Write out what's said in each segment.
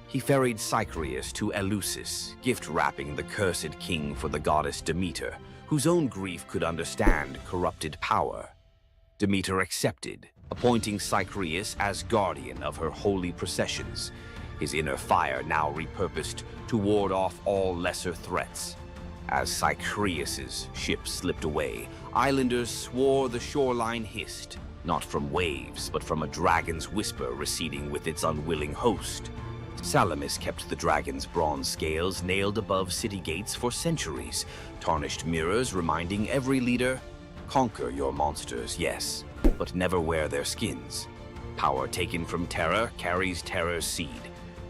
He ferried Cycreus to Eleusis, gift-wrapping the cursed king for the goddess Demeter, whose own grief could understand corrupted power. Demeter accepted, appointing Cycreus as guardian of her holy processions, his inner fire now repurposed to ward off all lesser threats. As Cycreus's ship slipped away, islanders swore the shoreline hissed, not from waves, but from a dragon's whisper receding with its unwilling host. Salamis kept the dragon's bronze scales nailed above city gates for centuries, tarnished mirrors reminding every leader, conquer your monsters, yes, but never wear their skins. Power taken from terror carries terror's seed.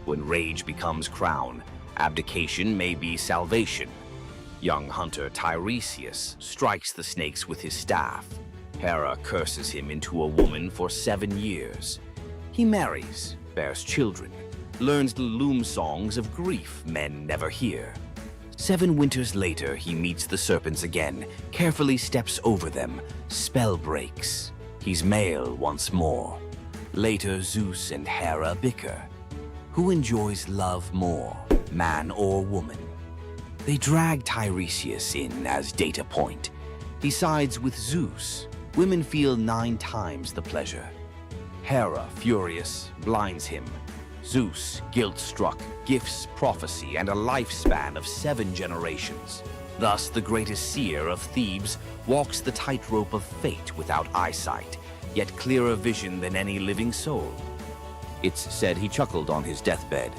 When rage becomes crown, abdication may be salvation. Young hunter Tiresias strikes the snakes with his staff. Hera curses him into a woman for 7 years. He marries, bears children, learns the loom songs of grief men never hear. 7 winters later, he meets the serpents again, carefully steps over them, spell breaks. He's male once more. Later, Zeus and Hera bicker. Who enjoys love more, man or woman? They drag Tiresias in as data point. He sides with Zeus. Women feel 9 times the pleasure. Hera, furious, blinds him. Zeus, guilt-struck, gifts prophecy and a lifespan of 7 generations. Thus, the greatest seer of Thebes walks the tightrope of fate without eyesight, yet clearer vision than any living soul. It's said he chuckled on his deathbed.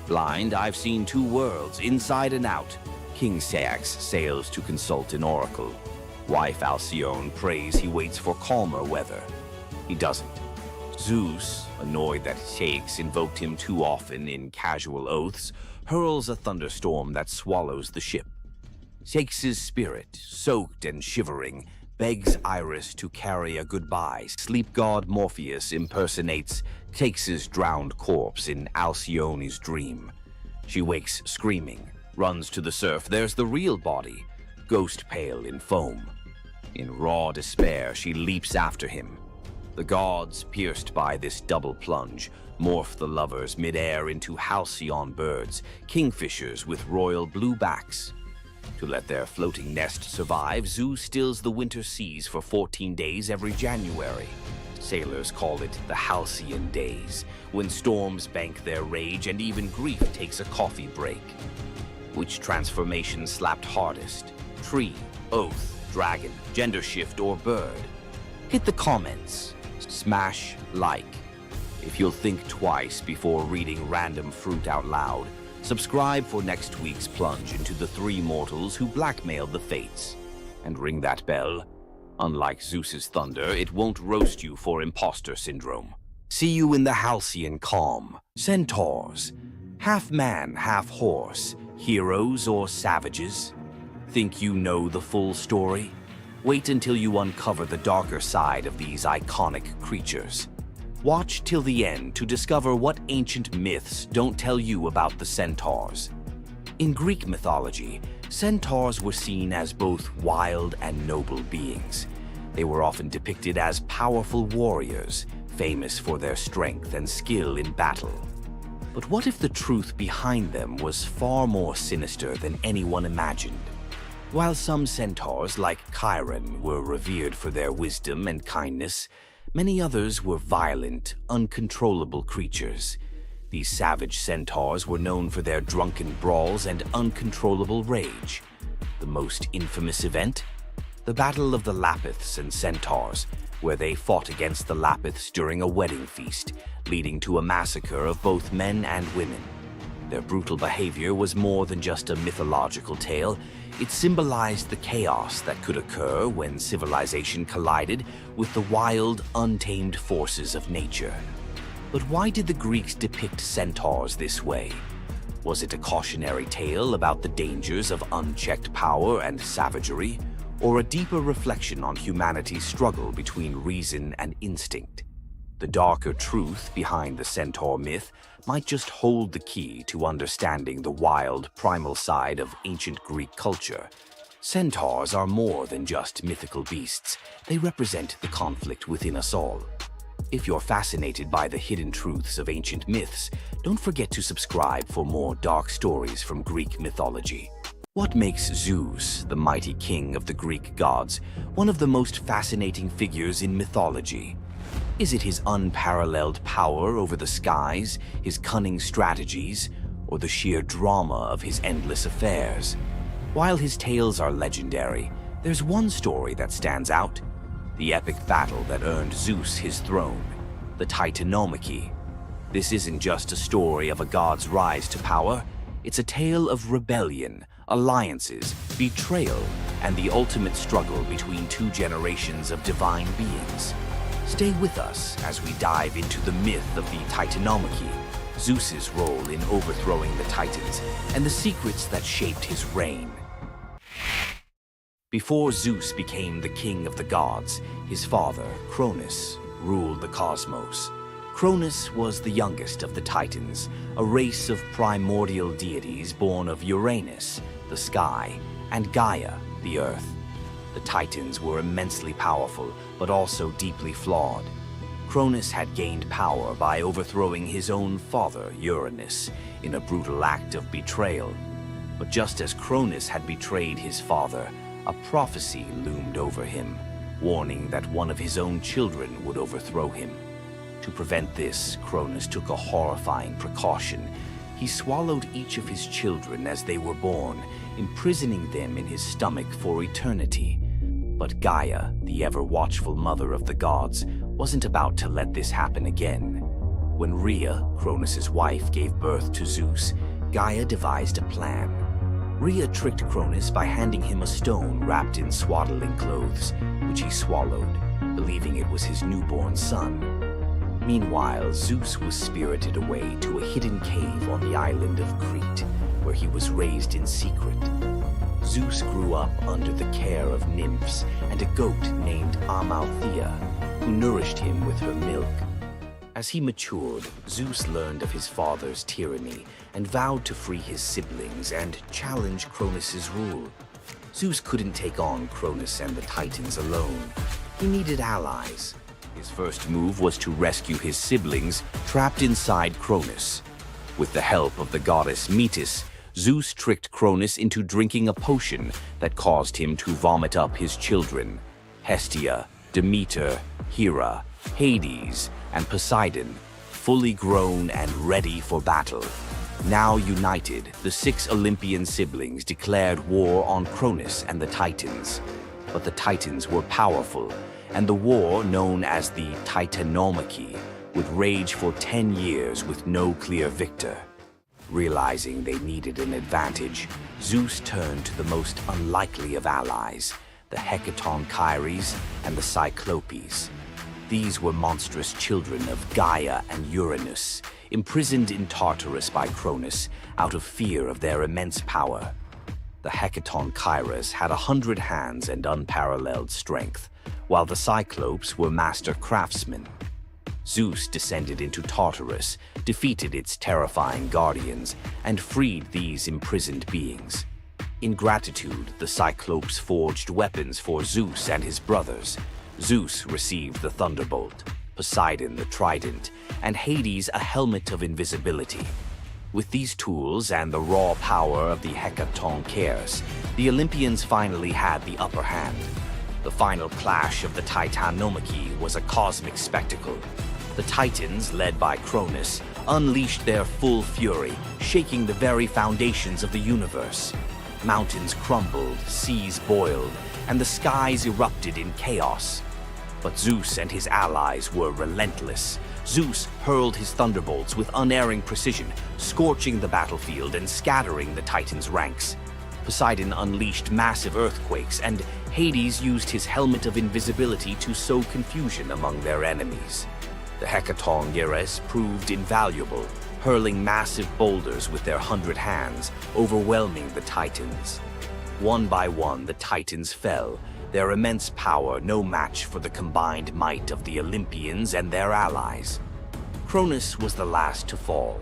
Blind, I've seen 2 worlds, inside and out. King Ceyx sails to consult an oracle. Wife Alcyone prays he waits for calmer weather. He doesn't. Zeus, annoyed that Ceyx invoked him too often in casual oaths, hurls a thunderstorm that swallows the ship. Ceyx's spirit, soaked and shivering, begs Iris to carry a goodbye. Sleep god Morpheus impersonates Ceyx's drowned corpse in Alcyone's dream. She wakes screaming, runs to the surf. There's the real body, ghost pale in foam. In raw despair, she leaps after him. The gods, pierced by this double plunge, morph the lovers mid-air into halcyon birds, kingfishers with royal blue backs. To let their floating nest survive, Zeus stills the winter seas for 14 days every January. Sailors call it the halcyon days, when storms bank their rage and even grief takes a coffee break. Which transformation slapped hardest? Tree, oath, dragon, gender shift, or bird? Hit the comments. Smash like. If you'll think twice before reading random fruit out loud, subscribe for next week's plunge into the 3 mortals who blackmailed the fates. And ring that bell. Unlike Zeus's thunder, it won't roast you for imposter syndrome. See you in the halcyon calm. Centaurs. Half man, half horse. Heroes or savages? Think you know the full story? Wait until you uncover the darker side of these iconic creatures. Watch till the end to discover what ancient myths don't tell you about the Centaurs. In Greek mythology, Centaurs were seen as both wild and noble beings. They were often depicted as powerful warriors, famous for their strength and skill in battle. But what if the truth behind them was far more sinister than anyone imagined? While some centaurs, like Chiron, were revered for their wisdom and kindness, many others were violent, uncontrollable creatures. These savage centaurs were known for their drunken brawls and uncontrollable rage. The most infamous event? The Battle of the Lapiths and Centaurs, where they fought against the Lapiths during a wedding feast, leading to a massacre of both men and women. Their brutal behavior was more than just a mythological tale. It symbolized the chaos that could occur when civilization collided with the wild, untamed forces of nature. But why did the Greeks depict centaurs this way? Was it a cautionary tale about the dangers of unchecked power and savagery, or a deeper reflection on humanity's struggle between reason and instinct? The darker truth behind the centaur myth might just hold the key to understanding the wild, primal side of ancient Greek culture. Centaurs are more than just mythical beasts. They represent the conflict within us all. If you're fascinated by the hidden truths of ancient myths, don't forget to subscribe for more dark stories from Greek mythology. What makes Zeus, the mighty king of the Greek gods, one of the most fascinating figures in mythology? Is it his unparalleled power over the skies, his cunning strategies, or the sheer drama of his endless affairs? While his tales are legendary, there's one story that stands out: the epic battle that earned Zeus his throne, the Titanomachy. This isn't just a story of a god's rise to power, it's a tale of rebellion, alliances, betrayal, and the ultimate struggle between two generations of divine beings. Stay with us as we dive into the myth of the Titanomachy, Zeus's role in overthrowing the Titans, and the secrets that shaped his reign. Before Zeus became the king of the gods, his father, Cronus, ruled the cosmos. Cronus was the youngest of the Titans, a race of primordial deities born of Uranus, the sky, and Gaia, the earth. The Titans were immensely powerful, but also deeply flawed. Cronus had gained power by overthrowing his own father, Uranus, in a brutal act of betrayal. But just as Cronus had betrayed his father, a prophecy loomed over him, warning that one of his own children would overthrow him. To prevent this, Cronus took a horrifying precaution. He swallowed each of his children as they were born, imprisoning them in his stomach for eternity. But Gaia, the ever-watchful mother of the gods, wasn't about to let this happen again. When Rhea, Cronus's wife, gave birth to Zeus, Gaia devised a plan. Rhea tricked Cronus by handing him a stone wrapped in swaddling clothes, which he swallowed, believing it was his newborn son. Meanwhile, Zeus was spirited away to a hidden cave on the island of Crete, where he was raised in secret. Zeus grew up under the care of nymphs and a goat named Amalthea, who nourished him with her milk. As he matured, Zeus learned of his father's tyranny and vowed to free his siblings and challenge Cronus's rule. Zeus couldn't take on Cronus and the Titans alone. He needed allies. His first move was to rescue his siblings trapped inside Cronus. With the help of the goddess Medusa, Zeus tricked Cronus into drinking a potion that caused him to vomit up his children: Hestia, Demeter, Hera, Hades, and Poseidon, fully grown and ready for battle. Now united, the 6 Olympian siblings declared war on Cronus and the Titans. But the Titans were powerful, and the war, known as the Titanomachy, would rage for 10 years with no clear victor. Realizing they needed an advantage, Zeus turned to the most unlikely of allies, the Hecatonchires and the Cyclopes. These were monstrous children of Gaia and Uranus, imprisoned in Tartarus by Cronus out of fear of their immense power. The Hecatonchires had 100 hands and unparalleled strength, while the Cyclopes were master craftsmen. Zeus descended into Tartarus, defeated its terrifying guardians, and freed these imprisoned beings. In gratitude, the Cyclopes forged weapons for Zeus and his brothers. Zeus received the thunderbolt, Poseidon the trident, and Hades a helmet of invisibility. With these tools and the raw power of the Hecatonchires, the Olympians finally had the upper hand. The final clash of the Titanomachy was a cosmic spectacle. The Titans, led by Cronus, unleashed their full fury, shaking the very foundations of the universe. Mountains crumbled, seas boiled, and the skies erupted in chaos. But Zeus and his allies were relentless. Zeus hurled his thunderbolts with unerring precision, scorching the battlefield and scattering the Titans' ranks. Poseidon unleashed massive earthquakes, and Hades used his helmet of invisibility to sow confusion among their enemies. The Hecatonchires proved invaluable, hurling massive boulders with their 100 hands, overwhelming the Titans. One by one, the Titans fell, their immense power no match for the combined might of the Olympians and their allies. Cronus was the last to fall.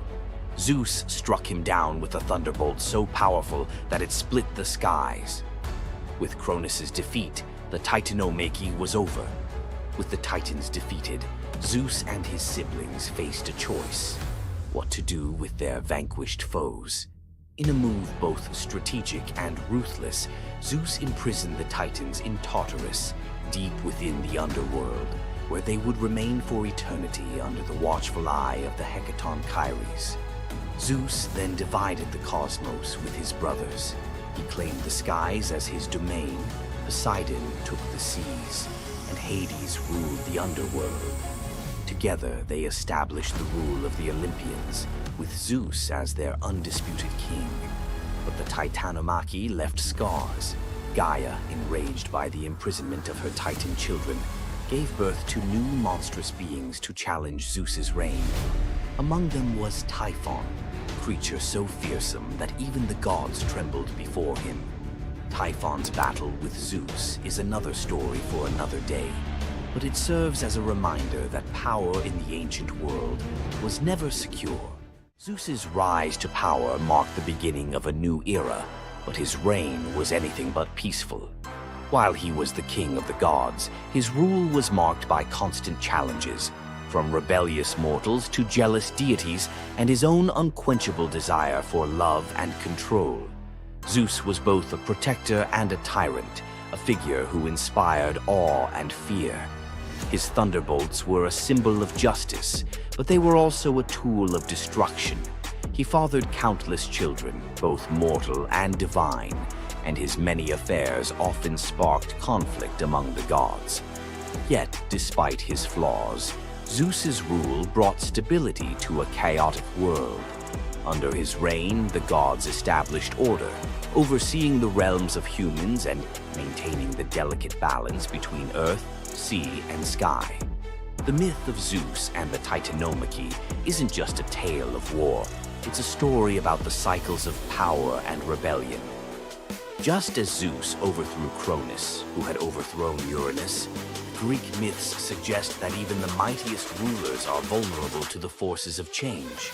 Zeus struck him down with a thunderbolt so powerful that it split the skies. With Cronus's defeat, the Titanomachy was over. With the Titans defeated, Zeus and his siblings faced a choice: what to do with their vanquished foes. In a move both strategic and ruthless, Zeus imprisoned the Titans in Tartarus, deep within the underworld, where they would remain for eternity under the watchful eye of the Hecaton Kyries. Zeus then divided the cosmos with his brothers. He claimed the skies as his domain, Poseidon took the seas, and Hades ruled the underworld. Together, they established the rule of the Olympians, with Zeus as their undisputed king. But the Titanomachy left scars. Gaia, enraged by the imprisonment of her Titan children, gave birth to new monstrous beings to challenge Zeus's reign. Among them was Typhon, a creature so fearsome that even the gods trembled before him. Typhon's battle with Zeus is another story for another day, but it serves as a reminder that power in the ancient world was never secure. Zeus's rise to power marked the beginning of a new era, but his reign was anything but peaceful. While he was the king of the gods, his rule was marked by constant challenges, from rebellious mortals to jealous deities and his own unquenchable desire for love and control. Zeus was both a protector and a tyrant, a figure who inspired awe and fear. His thunderbolts were a symbol of justice, but they were also a tool of destruction. He fathered countless children, both mortal and divine, and his many affairs often sparked conflict among the gods. Yet, despite his flaws, Zeus's rule brought stability to a chaotic world. Under his reign, the gods established order, overseeing the realms of humans and maintaining the delicate balance between earth, sea, and sky. The myth of Zeus and the Titanomachy isn't just a tale of war. It's a story about the cycles of power and rebellion. Just as Zeus overthrew Cronus, who had overthrown Uranus, Greek myths suggest that even the mightiest rulers are vulnerable to the forces of change.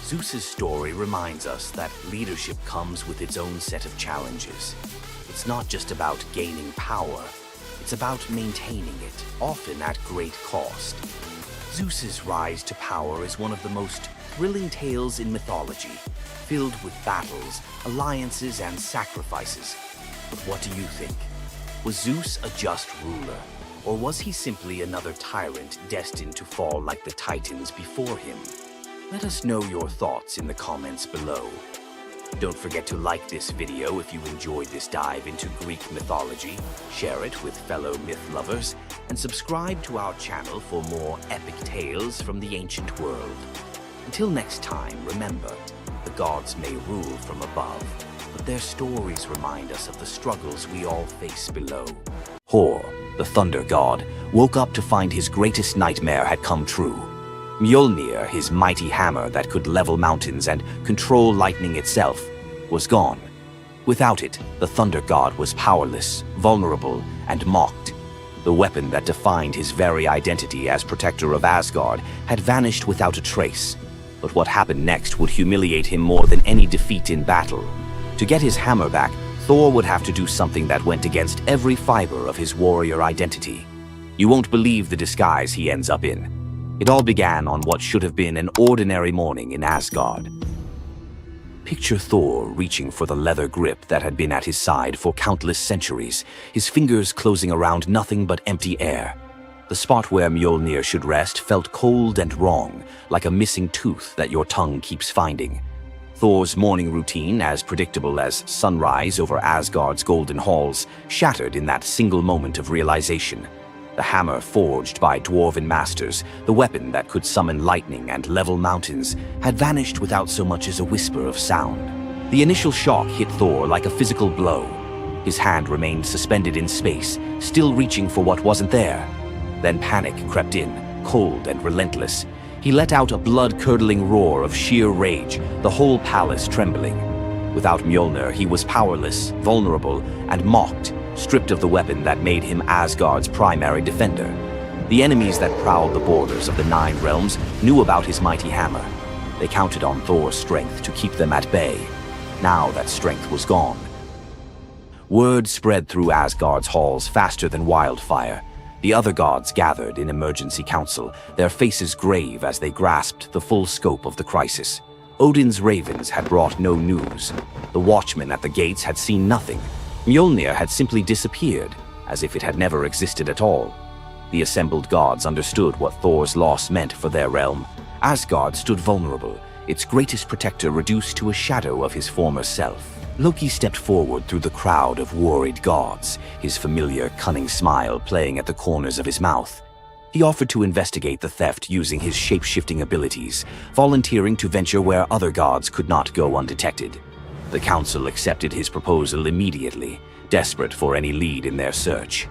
Zeus's story reminds us that leadership comes with its own set of challenges. It's not just about gaining power, it's about maintaining it, often at great cost. Zeus's rise to power is one of the most thrilling tales in mythology, filled with battles, alliances, and sacrifices. But what do you think? Was Zeus a just ruler, or was he simply another tyrant destined to fall like the Titans before him? Let us know your thoughts in the comments below. Don't forget to like this video if you enjoyed this dive into Greek mythology, share it with fellow myth lovers, and subscribe to our channel for more epic tales from the ancient world. Until next time, remember, the gods may rule from above, but their stories remind us of the struggles we all face below. Hor, the thunder god, woke up to find his greatest nightmare had come true. Mjolnir, his mighty hammer that could level mountains and control lightning itself, was gone. Without it, the thunder god was powerless, vulnerable, and mocked. The weapon that defined his very identity as protector of Asgard had vanished without a trace. But what happened next would humiliate him more than any defeat in battle. To get his hammer back, Thor would have to do something that went against every fiber of his warrior identity. You won't believe the disguise he ends up in. It all began on what should have been an ordinary morning in Asgard. Picture Thor reaching for the leather grip that had been at his side for countless centuries, his fingers closing around nothing but empty air. The spot where Mjolnir should rest felt cold and wrong, like a missing tooth that your tongue keeps finding. Thor's morning routine, as predictable as sunrise over Asgard's golden halls, shattered in that single moment of realization. The hammer forged by dwarven masters, the weapon that could summon lightning and level mountains, had vanished without so much as a whisper of sound. The initial shock hit Thor like a physical blow. His hand remained suspended in space, still reaching for what wasn't there. Then panic crept in, cold and relentless. He let out a blood-curdling roar of sheer rage, the whole palace trembling. Without Mjolnir, he was powerless, vulnerable, and mocked, stripped of the weapon that made him Asgard's primary defender. The enemies that prowled the borders of the Nine Realms knew about his mighty hammer. They counted on Thor's strength to keep them at bay. Now that strength was gone. Word spread through Asgard's halls faster than wildfire. The other gods gathered in emergency council, their faces grave as they grasped the full scope of the crisis. Odin's ravens had brought no news. The watchmen at the gates had seen nothing. Mjolnir had simply disappeared, as if it had never existed at all. The assembled gods understood what Thor's loss meant for their realm. Asgard stood vulnerable, its greatest protector reduced to a shadow of his former self. Loki stepped forward through the crowd of worried gods, his familiar, cunning smile playing at the corners of his mouth. He offered to investigate the theft using his shape-shifting abilities, volunteering to venture where other gods could not go undetected. The council accepted his proposal immediately, desperate for any lead in their search.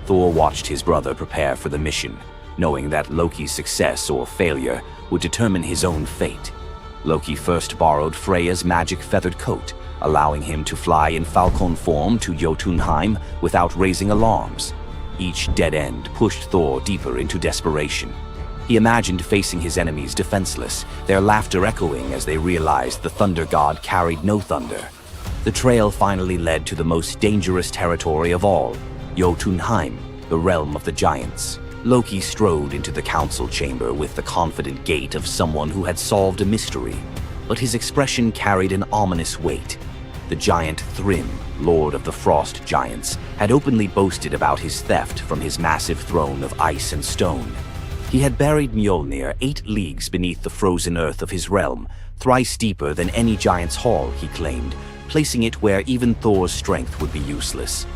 Thor watched his brother prepare for the mission, knowing that Loki's success or failure would determine his own fate. Loki first borrowed Freya's magic feathered coat, allowing him to fly in falcon form to Jotunheim without raising alarms. Each dead end pushed Thor deeper into desperation. He imagined facing his enemies defenseless, their laughter echoing as they realized the thunder god carried no thunder. The trail finally led to the most dangerous territory of all, Jotunheim, the realm of the giants. Loki strode into the council chamber with the confident gait of someone who had solved a mystery, but his expression carried an ominous weight. The giant Thrym, lord of the frost giants, had openly boasted about his theft from his massive throne of ice and stone. He had buried Mjolnir 8 leagues beneath the frozen earth of his realm, thrice deeper than any giant's hall, he claimed, placing it where even Thor's strength would be useless.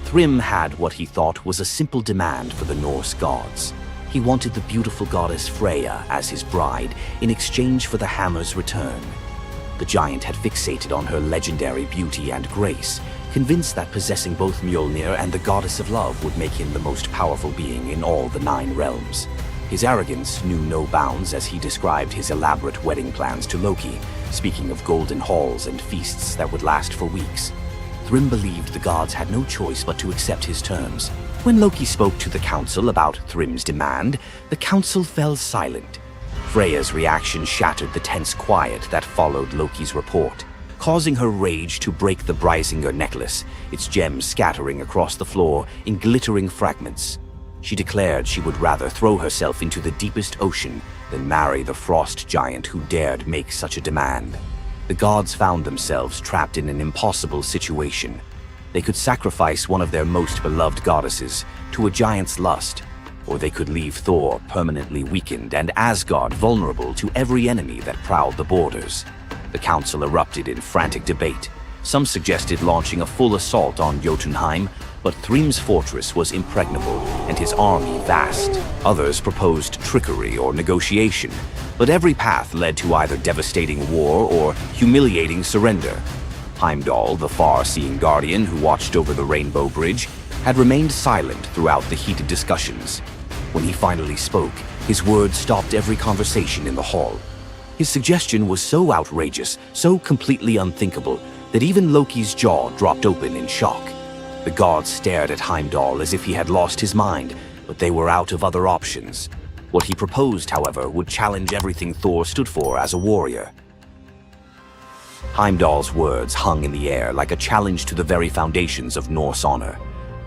Thrym had what he thought was a simple demand for the Norse gods. He wanted the beautiful goddess Freya as his bride in exchange for the hammer's return. The giant had fixated on her legendary beauty and grace, convinced that possessing both Mjolnir and the goddess of love would make him the most powerful being in all the 9 realms. His arrogance knew no bounds as he described his elaborate wedding plans to Loki, speaking of golden halls and feasts that would last for weeks. Thrym believed the gods had no choice but to accept his terms. When Loki spoke to the council about Thrym's demand, the council fell silent. Freya's reaction shattered the tense quiet that followed Loki's report, causing her rage to break the Brysinger necklace, its gems scattering across the floor in glittering fragments. She declared she would rather throw herself into the deepest ocean than marry the frost giant who dared make such a demand. The gods found themselves trapped in an impossible situation. They could sacrifice one of their most beloved goddesses to a giant's lust, or they could leave Thor permanently weakened and Asgard vulnerable to every enemy that prowled the borders. The council erupted in frantic debate. Some suggested launching a full assault on Jotunheim, but Thrym's fortress was impregnable and his army vast. Others proposed trickery or negotiation, but every path led to either devastating war or humiliating surrender. Heimdall, the far-seeing guardian who watched over the Rainbow Bridge, had remained silent throughout the heated discussions. When he finally spoke, his words stopped every conversation in the hall. His suggestion was so outrageous, so completely unthinkable, that even Loki's jaw dropped open in shock. The gods stared at Heimdall as if he had lost his mind, but they were out of other options. What he proposed, however, would challenge everything Thor stood for as a warrior. Heimdall's words hung in the air like a challenge to the very foundations of Norse honor.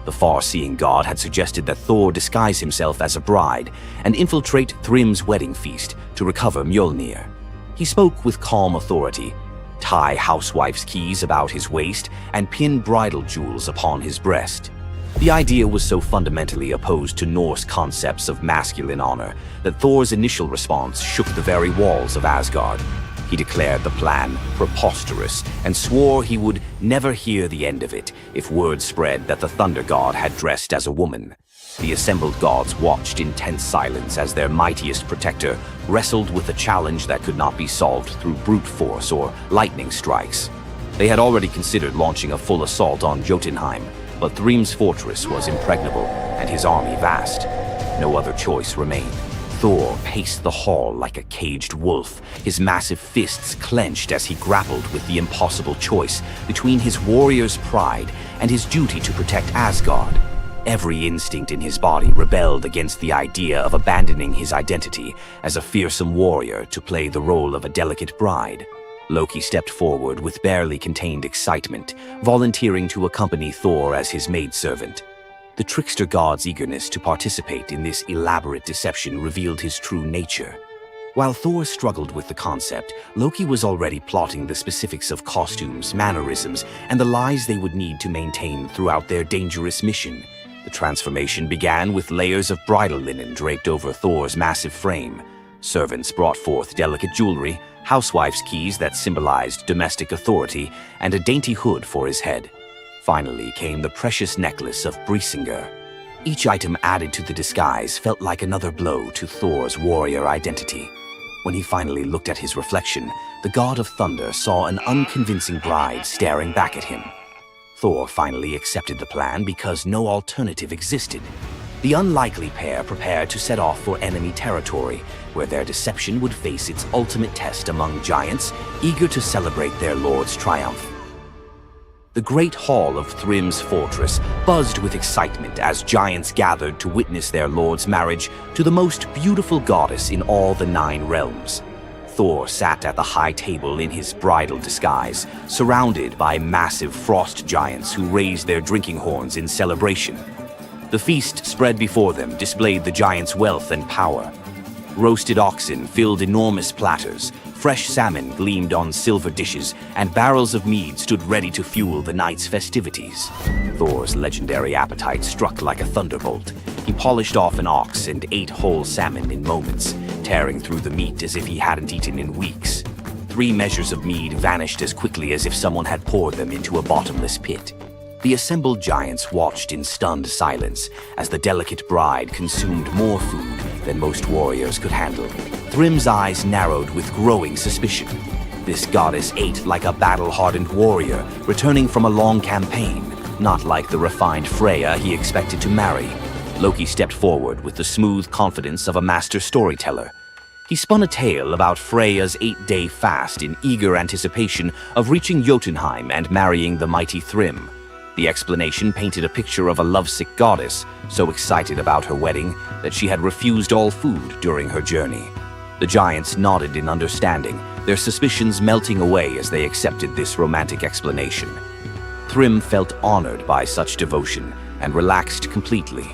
The far-seeing god had suggested that Thor disguise himself as a bride and infiltrate Thrym's wedding feast to recover Mjolnir. He spoke with calm authority, tie housewife's keys about his waist, and pin bridal jewels upon his breast. The idea was so fundamentally opposed to Norse concepts of masculine honor that Thor's initial response shook the very walls of Asgard. He declared the plan preposterous and swore he would never hear the end of it if word spread that the Thunder God had dressed as a woman. The assembled gods watched in tense silence as their mightiest protector wrestled with a challenge that could not be solved through brute force or lightning strikes. They had already considered launching a full assault on Jotunheim, but Thrym's fortress was impregnable and his army vast. No other choice remained. Thor paced the hall like a caged wolf, his massive fists clenched as he grappled with the impossible choice between his warrior's pride and his duty to protect Asgard. Every instinct in his body rebelled against the idea of abandoning his identity as a fearsome warrior to play the role of a delicate bride. Loki stepped forward with barely contained excitement, volunteering to accompany Thor as his maidservant. The trickster god's eagerness to participate in this elaborate deception revealed his true nature. While Thor struggled with the concept, Loki was already plotting the specifics of costumes, mannerisms, and the lies they would need to maintain throughout their dangerous mission. The transformation began with layers of bridal linen draped over Thor's massive frame. Servants brought forth delicate jewelry, housewives' keys that symbolized domestic authority, and a dainty hood for his head. Finally came the precious necklace of Brisingar. Each item added to the disguise felt like another blow to Thor's warrior identity. When he finally looked at his reflection, the god of thunder saw an unconvincing bride staring back at him. Thor finally accepted the plan because no alternative existed. The unlikely pair prepared to set off for enemy territory, where their deception would face its ultimate test among giants, eager to celebrate their lord's triumph. The great hall of Thrym's fortress buzzed with excitement as giants gathered to witness their lord's marriage to the most beautiful goddess in all the 9 realms. Thor sat at the high table in his bridal disguise, surrounded by massive frost giants who raised their drinking horns in celebration. The feast spread before them displayed the giants' wealth and power. Roasted oxen filled enormous platters, fresh salmon gleamed on silver dishes, and barrels of mead stood ready to fuel the night's festivities. Thor's legendary appetite struck like a thunderbolt. He polished off an ox and ate whole salmon in moments, tearing through the meat as if he hadn't eaten in weeks. 3 measures of mead vanished as quickly as if someone had poured them into a bottomless pit. The assembled giants watched in stunned silence as the delicate bride consumed more food than most warriors could handle. Thrym's eyes narrowed with growing suspicion. This goddess ate like a battle-hardened warrior, returning from a long campaign, not like the refined Freya he expected to marry. Loki stepped forward with the smooth confidence of a master storyteller. He spun a tale about Freya's 8-day fast in eager anticipation of reaching Jotunheim and marrying the mighty Thrym. The explanation painted a picture of a lovesick goddess, so excited about her wedding that she had refused all food during her journey. The giants nodded in understanding, their suspicions melting away as they accepted this romantic explanation. Thrym felt honored by such devotion and relaxed completely,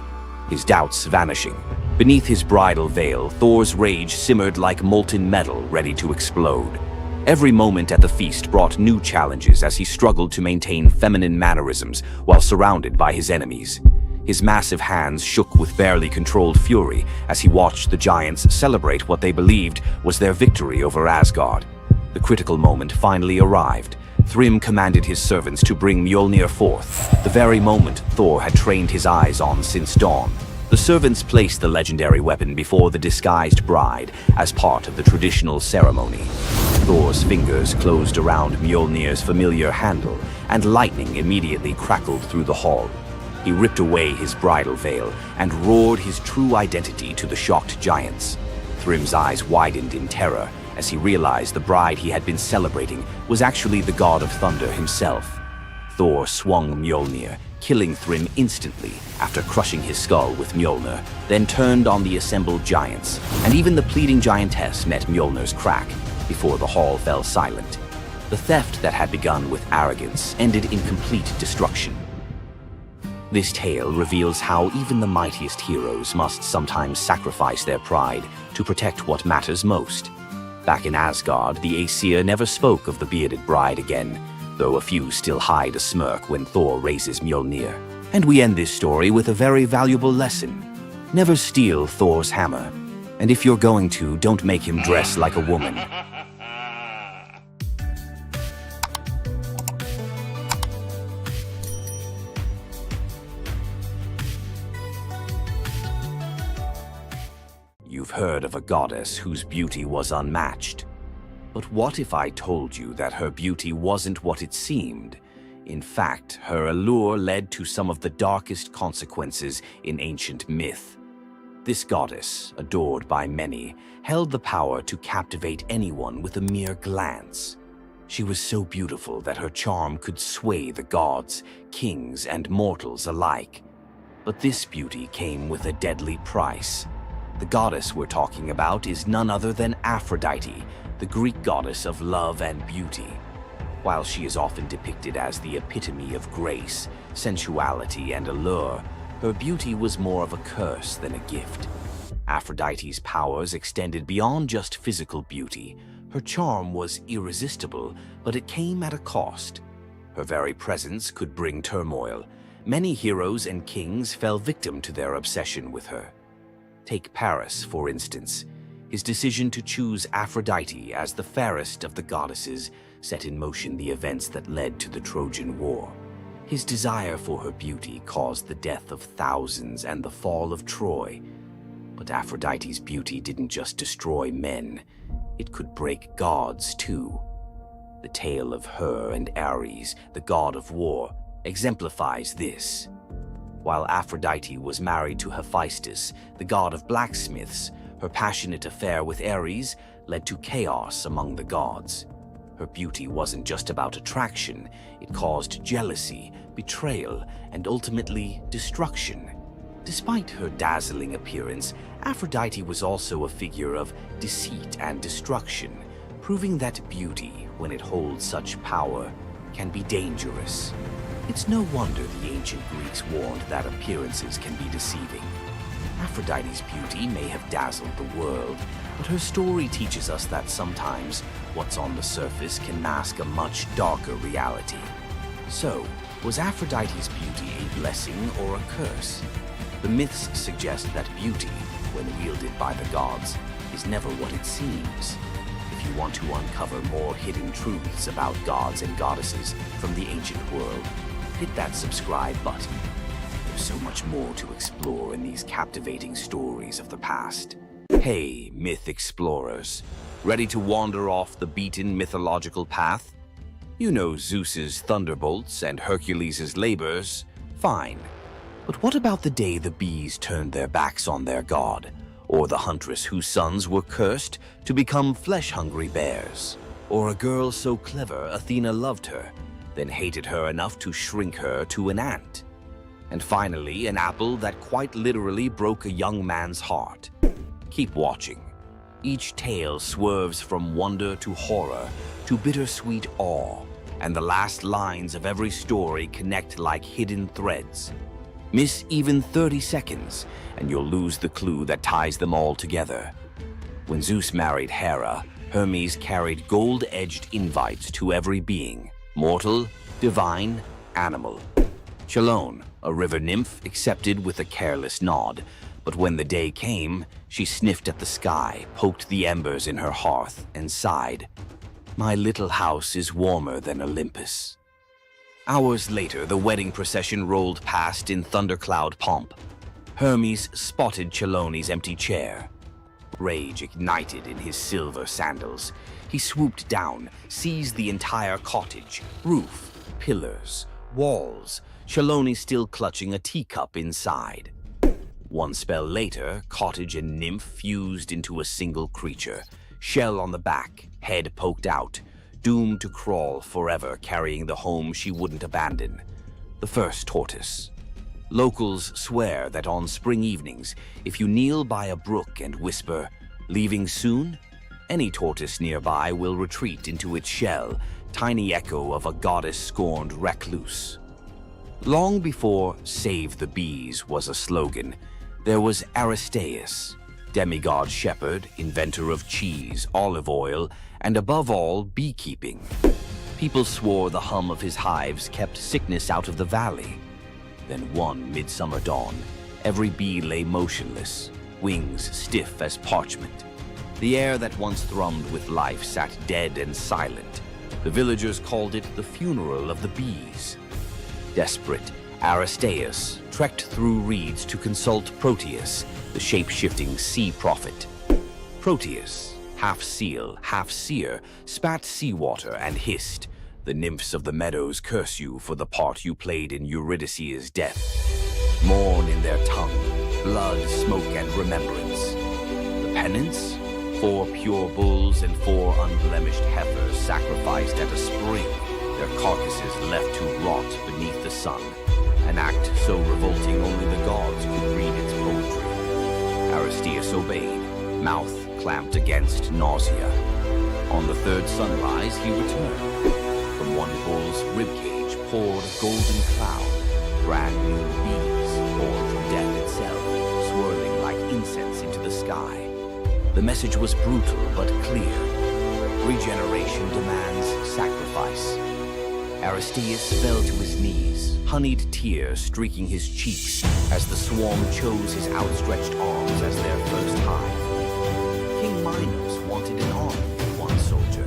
his doubts vanishing. Beneath his bridal veil, Thor's rage simmered like molten metal ready to explode. Every moment at the feast brought new challenges as he struggled to maintain feminine mannerisms while surrounded by his enemies. His massive hands shook with barely controlled fury as he watched the giants celebrate what they believed was their victory over Asgard. The critical moment finally arrived. Thrym commanded his servants to bring Mjolnir forth, the very moment Thor had trained his eyes on since dawn. The servants placed the legendary weapon before the disguised bride as part of the traditional ceremony. Thor's fingers closed around Mjolnir's familiar handle, and lightning immediately crackled through the hall. He ripped away his bridal veil and roared his true identity to the shocked giants. Thrym's eyes widened in terror as he realized the bride he had been celebrating was actually the god of thunder himself. Thor swung Mjolnir, killing Thrym instantly after crushing his skull with Mjolnir, then turned on the assembled giants, and even the pleading giantess met Mjolnir's crack before the hall fell silent. The theft that had begun with arrogance ended in complete destruction. This tale reveals how even the mightiest heroes must sometimes sacrifice their pride to protect what matters most. Back in Asgard, the Aesir never spoke of the bearded bride again, though a few still hide a smirk when Thor raises Mjolnir. And we end this story with a very valuable lesson. Never steal Thor's hammer. And if you're going to, don't make him dress like a woman. You've heard of a goddess whose beauty was unmatched. But what if I told you that her beauty wasn't what it seemed? In fact, her allure led to some of the darkest consequences in ancient myth. This goddess, adored by many, held the power to captivate anyone with a mere glance. She was so beautiful that her charm could sway the gods, kings, and mortals alike. But this beauty came with a deadly price. The goddess we're talking about is none other than Aphrodite, the Greek goddess of love and beauty. While she is often depicted as the epitome of grace, sensuality, and allure, Her beauty was more of a curse than a gift. Aphrodite's powers extended beyond just physical beauty. Her charm was irresistible, but it came at a cost. Her very presence could bring turmoil. Many heroes and kings fell victim to their obsession with her. Take Paris, for instance. His decision to choose Aphrodite as the fairest of the goddesses set in motion the events that led to the Trojan War. His desire for her beauty caused the death of thousands and the fall of Troy. But Aphrodite's beauty didn't just destroy men, it could break gods too. The tale of her and Ares, the god of war, exemplifies this. While Aphrodite was married to Hephaestus, the god of blacksmiths, her passionate affair with Ares led to chaos among the gods. Her beauty wasn't just about attraction, it caused jealousy, betrayal, and ultimately destruction. Despite her dazzling appearance, Aphrodite was also a figure of deceit and destruction, proving that beauty, when it holds such power, can be dangerous. It's no wonder the ancient Greeks warned that appearances can be deceiving. Aphrodite's beauty may have dazzled the world, but her story teaches us that sometimes what's on the surface can mask a much darker reality. So, was Aphrodite's beauty a blessing or a curse? The myths suggest that beauty, when wielded by the gods, is never what it seems. If you want to uncover more hidden truths about gods and goddesses from the ancient world, hit that subscribe button. There's so much more to explore in these captivating stories of the past. Hey, myth explorers, ready to wander off the beaten mythological path? You know Zeus's thunderbolts and Hercules' labors. Fine. But what about the day the bees turned their backs on their god? Or the huntress whose sons were cursed to become flesh-hungry bears? Or a girl so clever Athena loved her, then hated her enough to shrink her to an ant? And finally, an apple that quite literally broke a young man's heart. Keep watching. Each tale swerves from wonder to horror to bittersweet awe, and the last lines of every story connect like hidden threads. Miss even 30 seconds, and you'll lose the clue that ties them all together. When Zeus married Hera, Hermes carried gold-edged invites to every being, mortal, divine, animal. Chelone, a river nymph, accepted with a careless nod, but when the day came, she sniffed at the sky, poked the embers in her hearth, and sighed, "My little house is warmer than Olympus." Hours later, the wedding procession rolled past in thundercloud pomp. Hermes spotted Chelone's empty chair. Rage ignited in his silver sandals. He swooped down, seized the entire cottage, roof, pillars, walls, Chelone still clutching a teacup inside. One spell later, cottage and nymph fused into a single creature, shell on the back, head poked out, doomed to crawl forever carrying the home she wouldn't abandon. The first tortoise. Locals swear that on spring evenings, if you kneel by a brook and whisper, "Leaving soon?" any tortoise nearby will retreat into its shell, tiny echo of a goddess-scorned recluse. Long before "Save the Bees" was a slogan, there was Aristaeus, demigod shepherd, inventor of cheese, olive oil, and above all, beekeeping. People swore the hum of his hives kept sickness out of the valley. Then one midsummer dawn, every bee lay motionless, wings stiff as parchment. The air that once thrummed with life sat dead and silent. The villagers called it the funeral of the bees. Desperate, Aristaeus trekked through reeds to consult Proteus, the shape-shifting sea prophet. Proteus, half seal, half seer, spat seawater and hissed, "The nymphs of the meadows curse you for the part you played in Eurydice's death. Mourn in their tongue, blood, smoke, and remembrance. The penance? 4 pure bulls and 4 unblemished heifers sacrificed at a spring, their carcasses left to rot beneath the sun. An act so revolting only the gods could read its poetry." Aristaeus obeyed, mouth clamped against nausea. On the third sunrise, he returned. From one bull's ribcage poured a golden cloud. Brand new bees poured from The message was brutal but clear. Regeneration demands sacrifice. Aristeus fell to his knees, honeyed tears streaking his cheeks as the swarm chose his outstretched arms as their first hive. King Minos wanted an army with one soldier,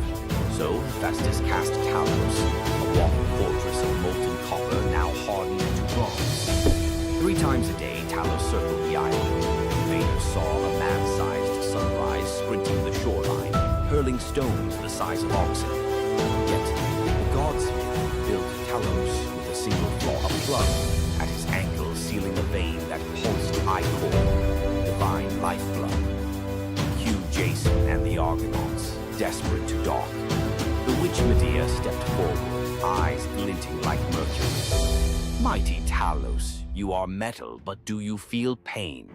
so Festus cast Talos, a walking fortress of molten copper now hardened into bronze. 3 times a day, Talos circled the island. Invaders saw a man-sized sunrise sprinting the shoreline, hurling stones the size of oxen. Yet, the gods built Talos with a single flaw, a plug at his ankle sealing a vein that pulsed ichor, divine lifeblood. Cue Jason and the Argonauts, desperate to dock. The witch Medea stepped forward, eyes glinting like mercury. Mighty Talos, you are metal, but do you feel pain?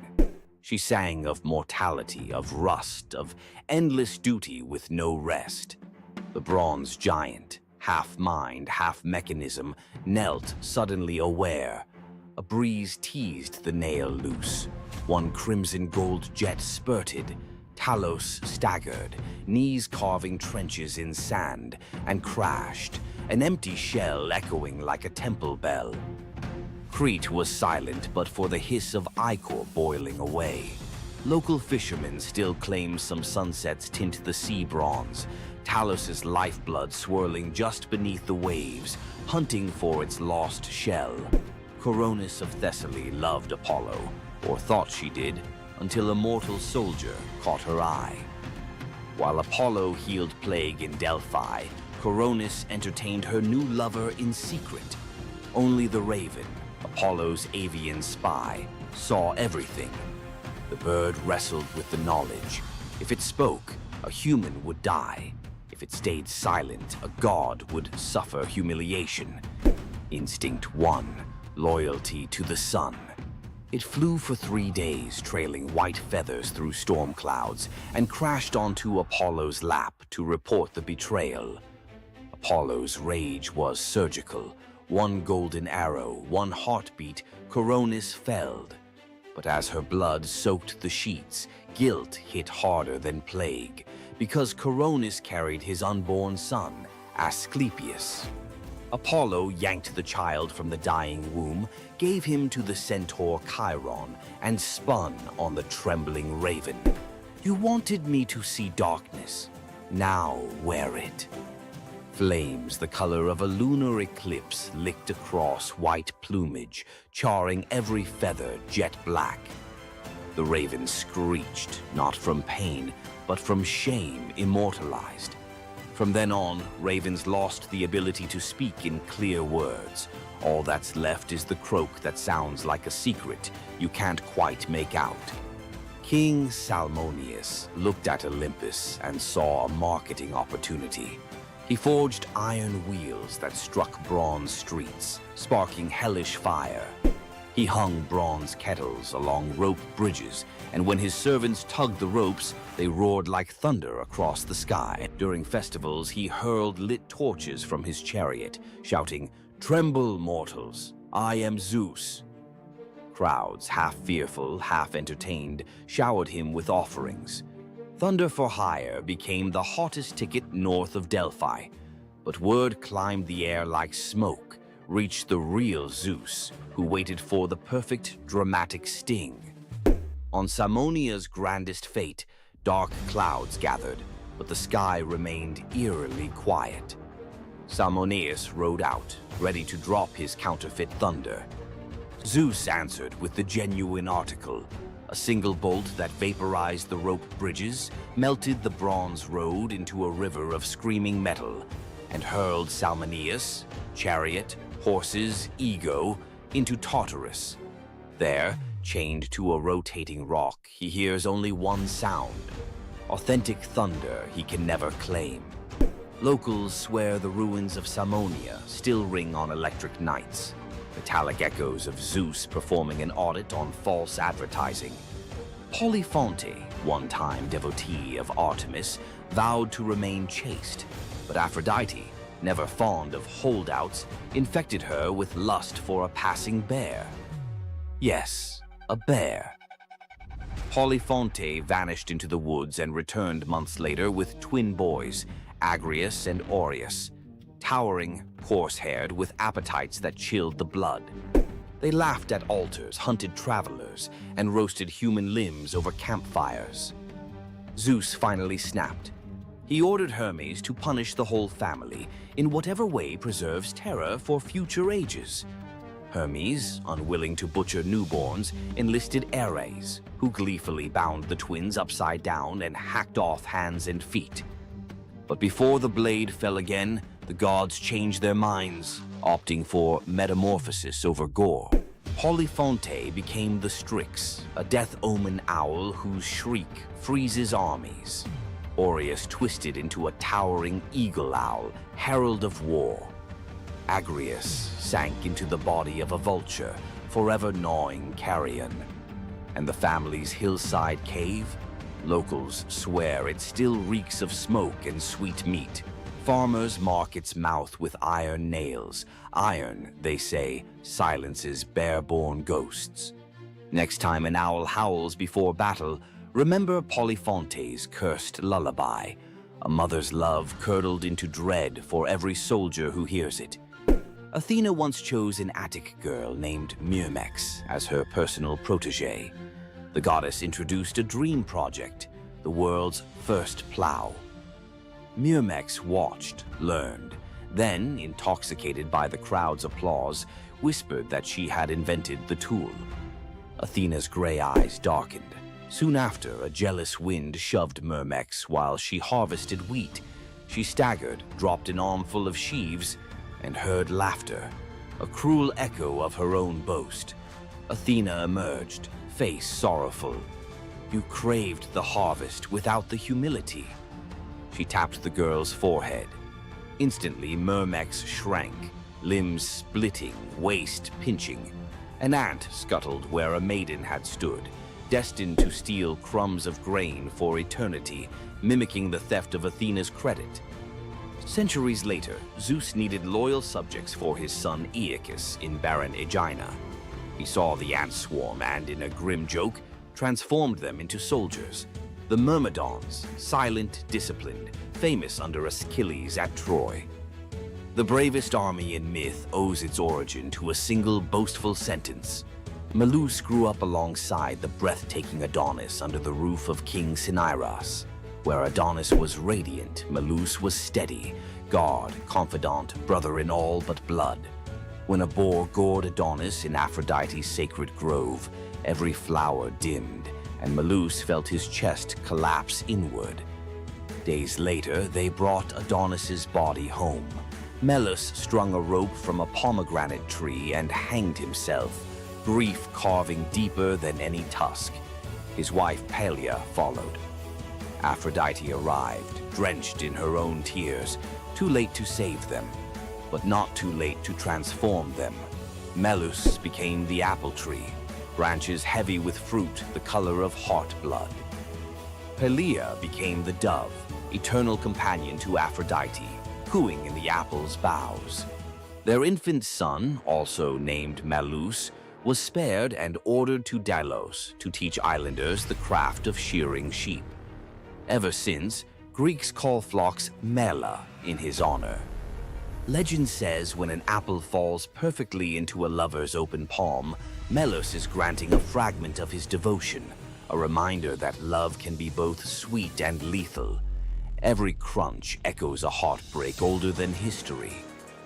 She sang of mortality, of rust, of endless duty with no rest. The bronze giant, half mind, half mechanism, knelt suddenly aware. A breeze teased the nail loose. One crimson gold jet spurted. Talos staggered, knees carving trenches in sand, and crashed, an empty shell echoing like a temple bell. Crete was silent but for the hiss of ichor boiling away. Local fishermen still claim some sunsets tint the sea bronze, Talos's lifeblood swirling just beneath the waves, hunting for its lost shell. Coronis of Thessaly loved Apollo, or thought she did, until a mortal soldier caught her eye. While Apollo healed plague in Delphi, Coronis entertained her new lover in secret. Only the raven, Apollo's avian spy, saw everything. The bird wrestled with the knowledge. If it spoke, a human would die. If it stayed silent, a god would suffer humiliation. Instinct 1, loyalty to the sun. It flew for 3 days, trailing white feathers through storm clouds, and crashed onto Apollo's lap to report the betrayal. Apollo's rage was surgical. One golden arrow, one heartbeat, Coronis felled. But as her blood soaked the sheets, guilt hit harder than plague, because Coronis carried his unborn son, Asclepius. Apollo yanked the child from the dying womb, gave him to the centaur Chiron, and spun on the trembling raven. You wanted me to see darkness. Now wear it. Flames the color of a lunar eclipse licked across white plumage, charring every feather jet black. The raven screeched, not from pain, but from shame immortalized. From then on, ravens lost the ability to speak in clear words. All that's left is the croak that sounds like a secret you can't quite make out. King Salmoneus looked at Olympus and saw a marketing opportunity. He forged iron wheels that struck bronze streets, sparking hellish fire. He hung bronze kettles along rope bridges, and when his servants tugged the ropes, they roared like thunder across the sky. During festivals, he hurled lit torches from his chariot, shouting, "Tremble, mortals! I am Zeus!" Crowds, half fearful, half entertained, showered him with offerings. Thunder for Hire became the hottest ticket north of Delphi, but word climbed the air like smoke, reached the real Zeus, who waited for the perfect dramatic sting. On Salmonia's grandest fate, dark clouds gathered, but the sky remained eerily quiet. Salmoneus rode out, ready to drop his counterfeit thunder. Zeus answered with the genuine article, a single bolt that vaporized the rope bridges, melted the bronze road into a river of screaming metal, and hurled Salmoneus, chariot, horses, ego, into Tartarus. There, chained to a rotating rock, he hears only one sound. Authentic thunder he can never claim. Locals swear the ruins of Salmonia still ring on electric nights. Metallic echoes of Zeus performing an audit on false advertising. Polyphonte, one-time devotee of Artemis, vowed to remain chaste, but Aphrodite, never fond of holdouts, infected her with lust for a passing bear. Yes, a bear. Polyphonte vanished into the woods and returned months later with twin boys, Agrius and Aureus, towering, coarse-haired, with appetites that chilled the blood. They laughed at altars, hunted travelers, and roasted human limbs over campfires. Zeus finally snapped. He ordered Hermes to punish the whole family in whatever way preserves terror for future ages. Hermes, unwilling to butcher newborns, enlisted Ares, who gleefully bound the twins upside down and hacked off hands and feet. But before the blade fell again, the gods changed their minds, opting for metamorphosis over gore. Polyphonte became the Strix, a death-omen owl whose shriek freezes armies. Aureus twisted into a towering eagle owl, herald of war. Agrius sank into the body of a vulture, forever gnawing carrion. And the family's hillside cave? Locals swear it still reeks of smoke and sweet meat. Farmers mark its mouth with iron nails. Iron, they say, silences bare-born ghosts. Next time an owl howls before battle, remember Polyphonte's cursed lullaby. A mother's love curdled into dread for every soldier who hears it. Athena once chose an Attic girl named Myrmex as her personal protege. The goddess introduced a dream project, the world's first plow. Myrmex watched, learned, then, intoxicated by the crowd's applause, whispered that she had invented the tool. Athena's gray eyes darkened. Soon after, a jealous wind shoved Myrmex while she harvested wheat. She staggered, dropped an armful of sheaves, and heard laughter, a cruel echo of her own boast. Athena emerged, face sorrowful. You craved the harvest without the humility. She tapped the girl's forehead. Instantly, Myrmex shrank, limbs splitting, waist pinching. An ant scuttled where a maiden had stood, destined to steal crumbs of grain for eternity, mimicking the theft of Athena's credit. Centuries later, Zeus needed loyal subjects for his son Aeacus in barren Aegina. He saw the ant swarm and, in a grim joke, transformed them into soldiers. The Myrmidons, silent, disciplined, famous under Achilles at Troy. The bravest army in myth owes its origin to a single boastful sentence. Medusa grew up alongside the breathtaking Adonis under the roof of King Cinyras. Where Adonis was radiant, Medusa was steady, guard, confidant, brother in all but blood. When a boar gored Adonis in Aphrodite's sacred grove, every flower dimmed, and Medusa felt his chest collapse inward. Days later, they brought Adonis's body home. Melas strung a rope from a pomegranate tree and hanged himself, grief carving deeper than any tusk. His wife Pelia followed. Aphrodite arrived, drenched in her own tears, too late to save them, but not too late to transform them. Melas became the apple tree, branches heavy with fruit the color of heart blood. Pelia became the dove, eternal companion to Aphrodite, cooing in the apple's boughs. Their infant son, also named Melas, was spared and ordered to Delos to teach islanders the craft of shearing sheep. Ever since, Greeks call flocks mela in his honor. Legend says when an apple falls perfectly into a lover's open palm, Melas is granting a fragment of his devotion, a reminder that love can be both sweet and lethal. Every crunch echoes a heartbreak older than history.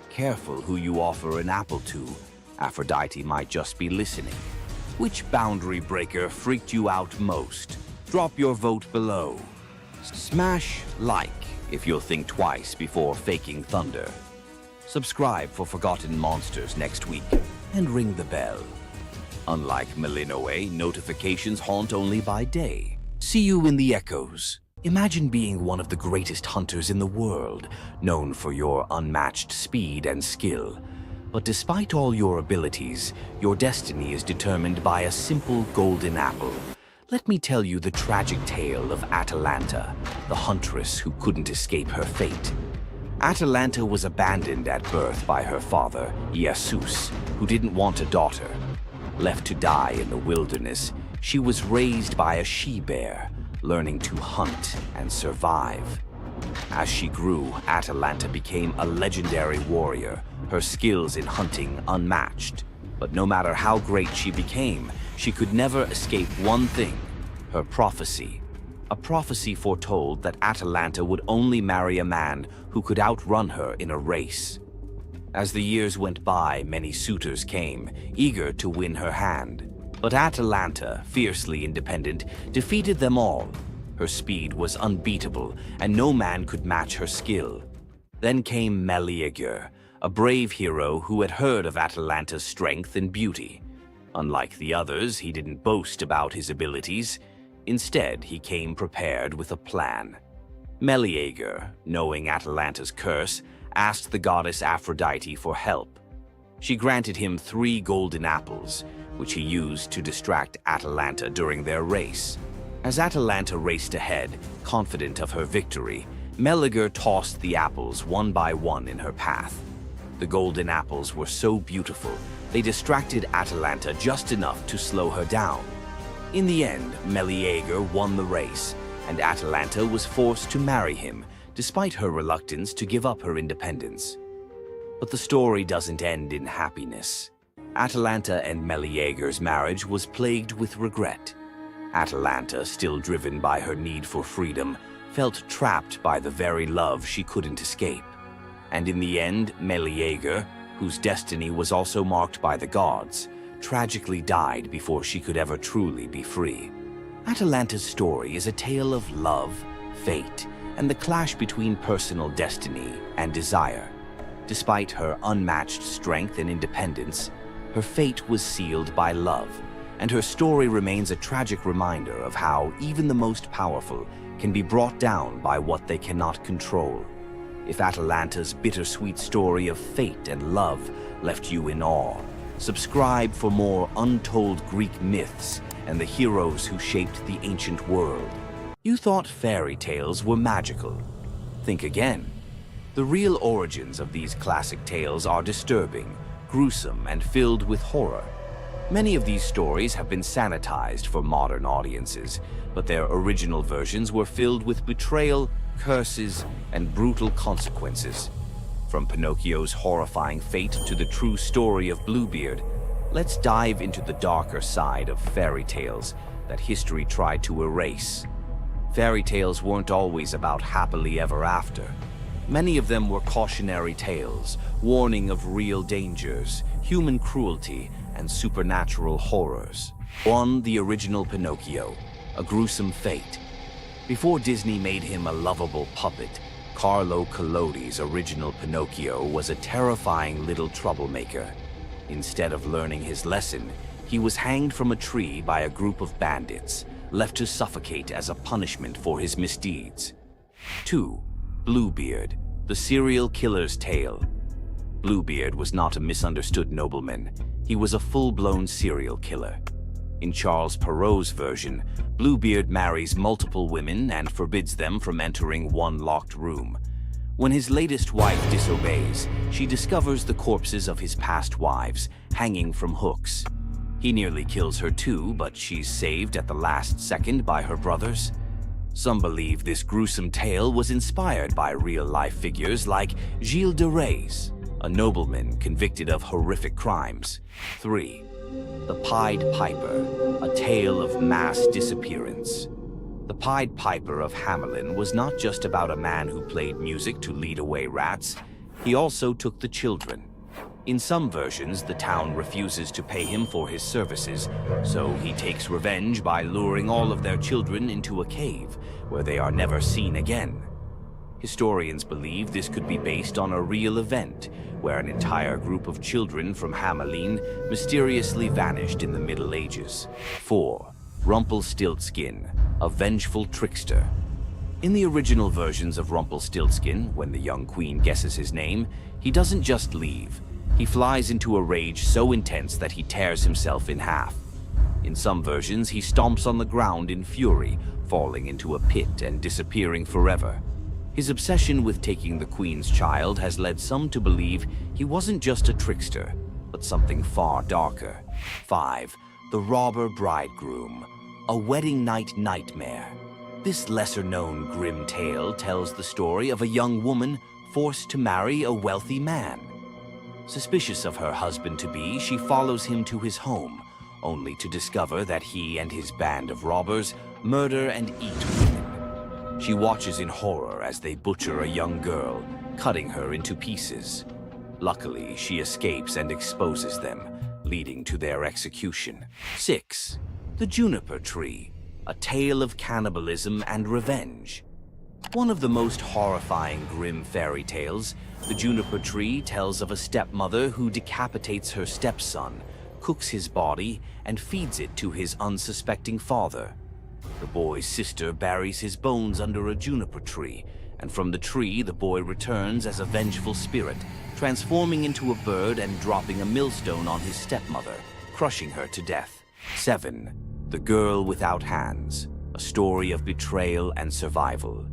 Careful who you offer an apple to. Aphrodite might just be listening. Which boundary breaker freaked you out most? Drop your vote below. Smash like if you'll think twice before faking thunder. Subscribe for Forgotten Monsters next week, and ring the bell. Unlike Malinoe, notifications haunt only by day. See you in the echoes. Imagine being one of the greatest hunters in the world, known for your unmatched speed and skill. But despite all your abilities, your destiny is determined by a simple golden apple. Let me tell you the tragic tale of Atalanta, the huntress who couldn't escape her fate. Atalanta was abandoned at birth by her father, Zeus, who didn't want a daughter. Left to die in the wilderness, she was raised by a she-bear, learning to hunt and survive. As she grew, Atalanta became a legendary warrior, her skills in hunting unmatched. But no matter how great she became, she could never escape one thing: her prophecy. A prophecy foretold that Atalanta would only marry a man who could outrun her in a race. As the years went by, many suitors came, eager to win her hand. But Atalanta, fiercely independent, defeated them all. Her speed was unbeatable, and no man could match her skill. Then came Meleager, a brave hero who had heard of Atalanta's strength and beauty. Unlike the others, he didn't boast about his abilities. Instead, he came prepared with a plan. Meleager, knowing Atalanta's curse, asked the goddess Aphrodite for help. She granted him 3 golden apples, which he used to distract Atalanta during their race. As Atalanta raced ahead, confident of her victory, Meleager tossed the apples one by one in her path. The golden apples were so beautiful, they distracted Atalanta just enough to slow her down. In the end, Meleager won the race, and Atalanta was forced to marry him, despite her reluctance to give up her independence. But the story doesn't end in happiness. Atalanta and Meleager's marriage was plagued with regret. Atalanta, still driven by her need for freedom, felt trapped by the very love she couldn't escape. And in the end, Meleager, whose destiny was also marked by the gods, tragically died before she could ever truly be free. Atalanta's story is a tale of love, fate, and the clash between personal destiny and desire. Despite her unmatched strength and independence, her fate was sealed by love, and her story remains a tragic reminder of how even the most powerful can be brought down by what they cannot control. If Atalanta's bittersweet story of fate and love left you in awe, subscribe for more untold Greek myths and the heroes who shaped the ancient world. You thought fairy tales were magical. Think again. The real origins of these classic tales are disturbing, gruesome, and filled with horror. Many of these stories have been sanitized for modern audiences, but their original versions were filled with betrayal, curses, and brutal consequences. From Pinocchio's horrifying fate to the true story of Bluebeard, let's dive into the darker side of fairy tales that history tried to erase. Fairy tales weren't always about happily ever after. Many of them were cautionary tales, warning of real dangers, human cruelty, and supernatural horrors. 1. The original Pinocchio, a gruesome fate. Before Disney made him a lovable puppet, Carlo Collodi's original Pinocchio was a terrifying little troublemaker. Instead of learning his lesson, he was hanged from a tree by a group of bandits, left to suffocate as a punishment for his misdeeds. 2. Bluebeard, the serial killer's tale. Bluebeard was not a misunderstood nobleman. He was a full-blown serial killer. In Charles Perrault's version, Bluebeard marries multiple women and forbids them from entering one locked room. When his latest wife disobeys, she discovers the corpses of his past wives, hanging from hooks. He nearly kills her too, but she's saved at the last second by her brothers. Some believe this gruesome tale was inspired by real-life figures like Gilles de Rais, a nobleman convicted of horrific crimes. 3. The Pied Piper, a tale of mass disappearance. The Pied Piper of Hamelin was not just about a man who played music to lead away rats. He also took the children. In some versions, the town refuses to pay him for his services, so he takes revenge by luring all of their children into a cave, where they are never seen again. Historians believe this could be based on a real event, where an entire group of children from Hamelin mysteriously vanished in the Middle Ages. 4. Rumpelstiltskin, a vengeful trickster. In the original versions of Rumpelstiltskin, when the young queen guesses his name, he doesn't just leave. He flies into a rage so intense that he tears himself in half. In some versions, he stomps on the ground in fury, falling into a pit and disappearing forever. His obsession with taking the queen's child has led some to believe he wasn't just a trickster, but something far darker. 5. The Robber Bridegroom, A Wedding Night Nightmare. This lesser-known grim tale tells the story of a young woman forced to marry a wealthy man. Suspicious of her husband-to-be, she follows him to his home, only to discover that he and his band of robbers murder and eat women. She watches in horror as they butcher a young girl, cutting her into pieces. Luckily, she escapes and exposes them, leading to their execution. 6. The Juniper Tree, a tale of cannibalism and revenge. One of the most horrifying grim fairy tales, The Juniper Tree tells of a stepmother who decapitates her stepson, cooks his body, and feeds it to his unsuspecting father. The boy's sister buries his bones under a juniper tree, and from the tree the boy returns as a vengeful spirit, transforming into a bird and dropping a millstone on his stepmother, crushing her to death. 7. The Girl Without Hands, a story of betrayal and survival.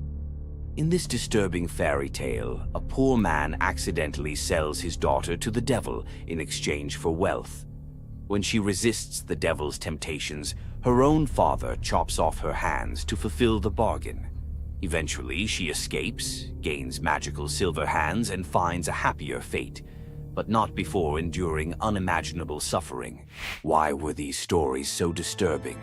In this disturbing fairy tale, a poor man accidentally sells his daughter to the devil in exchange for wealth. When she resists the devil's temptations, her own father chops off her hands to fulfill the bargain. Eventually, she escapes, gains magical silver hands, and finds a happier fate, but not before enduring unimaginable suffering. Why were these stories so disturbing?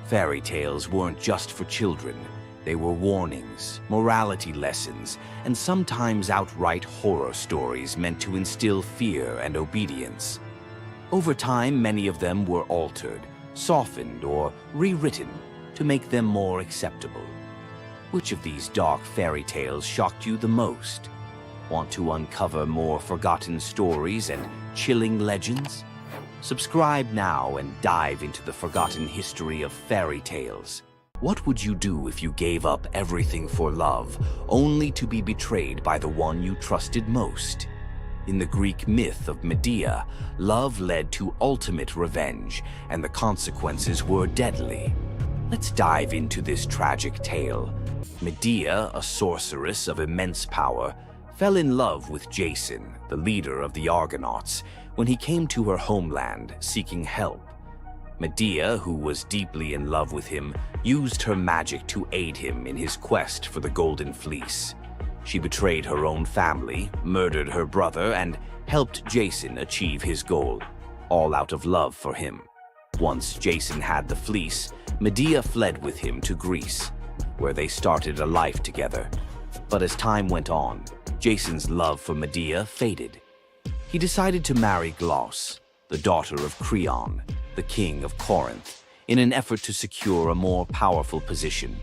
Fairy tales weren't just for children. They were warnings, morality lessons, and sometimes outright horror stories meant to instill fear and obedience. Over time, many of them were altered, softened, or rewritten to make them more acceptable. Which of these dark fairy tales shocked you the most? Want to uncover more forgotten stories and chilling legends? Subscribe now and dive into the forgotten history of fairy tales. What would you do if you gave up everything for love, only to be betrayed by the one you trusted most? In the Greek myth of Medea, love led to ultimate revenge, and the consequences were deadly. Let's dive into this tragic tale. Medea, a sorceress of immense power, fell in love with Jason, the leader of the Argonauts, when he came to her homeland seeking help. Medea, who was deeply in love with him, used her magic to aid him in his quest for the Golden Fleece. She betrayed her own family, murdered her brother, and helped Jason achieve his goal, all out of love for him. Once Jason had the fleece, Medea fled with him to Greece, where they started a life together. But as time went on, Jason's love for Medea faded. He decided to marry Glauce, the daughter of Creon, the king of Corinth, in an effort to secure a more powerful position.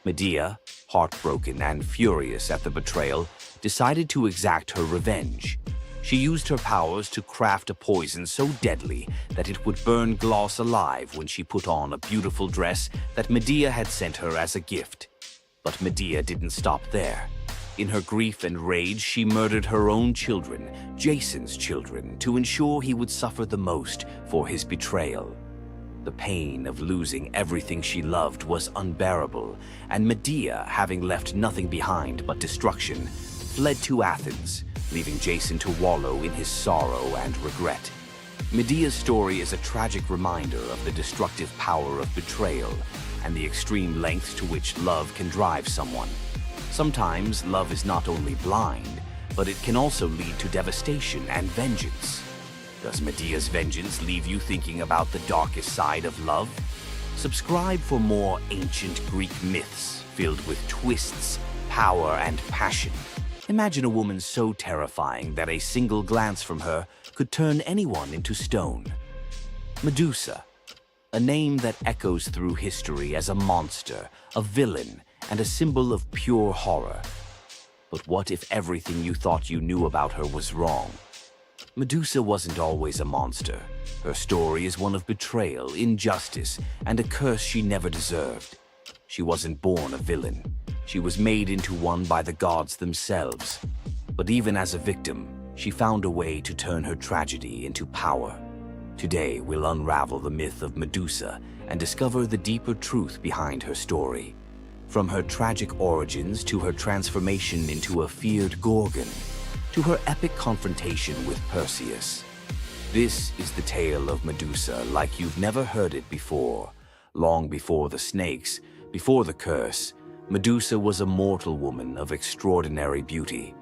Medea, heartbroken and furious at the betrayal, decided to exact her revenge. She used her powers to craft a poison so deadly that it would burn Glauce alive when she put on a beautiful dress that Medea had sent her as a gift. But Medea didn't stop there. In her grief and rage, she murdered her own children, Jason's children, to ensure he would suffer the most for his betrayal. The pain of losing everything she loved was unbearable, and Medea, having left nothing behind but destruction, fled to Athens, leaving Jason to wallow in his sorrow and regret. Medea's story is a tragic reminder of the destructive power of betrayal and the extreme lengths to which love can drive someone. Sometimes love is not only blind, but it can also lead to devastation and vengeance. Does Medea's vengeance leave you thinking about the darkest side of love? Subscribe for more ancient Greek myths filled with twists, power, and passion. Imagine a woman so terrifying that a single glance from her could turn anyone into stone. Medusa, a name that echoes through history as a monster, a villain, and a symbol of pure horror. But what if everything you thought you knew about her was wrong? Medusa wasn't always a monster. Her story is one of betrayal, injustice, and a curse she never deserved. She wasn't born a villain. She was made into one by the gods themselves. But even as a victim, she found a way to turn her tragedy into power. Today, we'll unravel the myth of Medusa and discover the deeper truth behind her story. From her tragic origins to her transformation into a feared Gorgon, to her epic confrontation with Perseus. This is the tale of Medusa like you've never heard it before, Long before the snakes, before the curse, Medusa was a mortal woman of extraordinary beauty.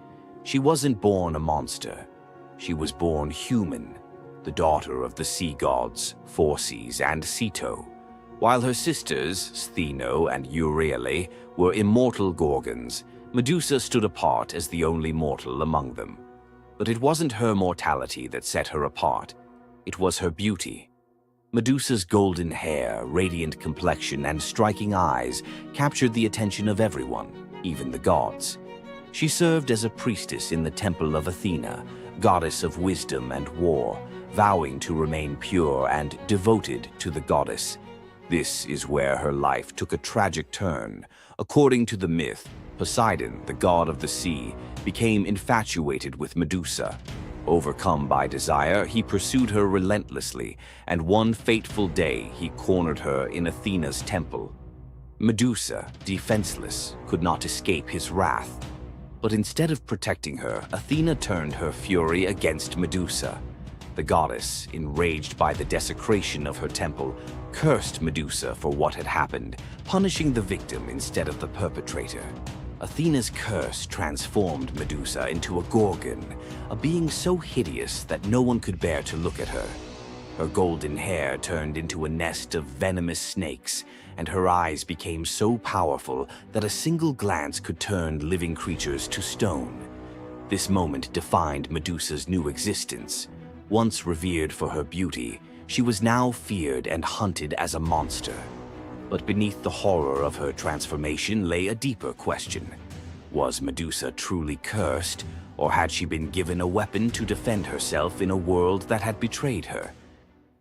She wasn't born a monster. She was born human, the daughter of the sea gods, Phorcys and Ceto, while her sisters, Stheno and Euryale, were immortal Gorgons. Medusa stood apart as the only mortal among them. But it wasn't her mortality that set her apart. It was her beauty. Medusa's golden hair, radiant complexion, and striking eyes captured the attention of everyone, even the gods. She served as a priestess in the temple of Athena, goddess of wisdom and war, vowing to remain pure and devoted to the goddess. This is where her life took a tragic turn. According to the myth, Poseidon, the god of the sea, became infatuated with Medusa. Overcome by desire, he pursued her relentlessly, and one fateful day he cornered her in Athena's temple. Medusa, defenseless, could not escape his wrath. But instead of protecting her, Athena turned her fury against Medusa. The goddess, enraged by the desecration of her temple, cursed Medusa for what had happened, punishing the victim instead of the perpetrator. Athena's curse transformed Medusa into a Gorgon, a being so hideous that no one could bear to look at her. Her golden hair turned into a nest of venomous snakes, and her eyes became so powerful that a single glance could turn living creatures to stone. This moment defined Medusa's new existence. Once revered for her beauty, she was now feared and hunted as a monster. But beneath the horror of her transformation lay a deeper question. Was Medusa truly cursed, or had she been given a weapon to defend herself in a world that had betrayed her?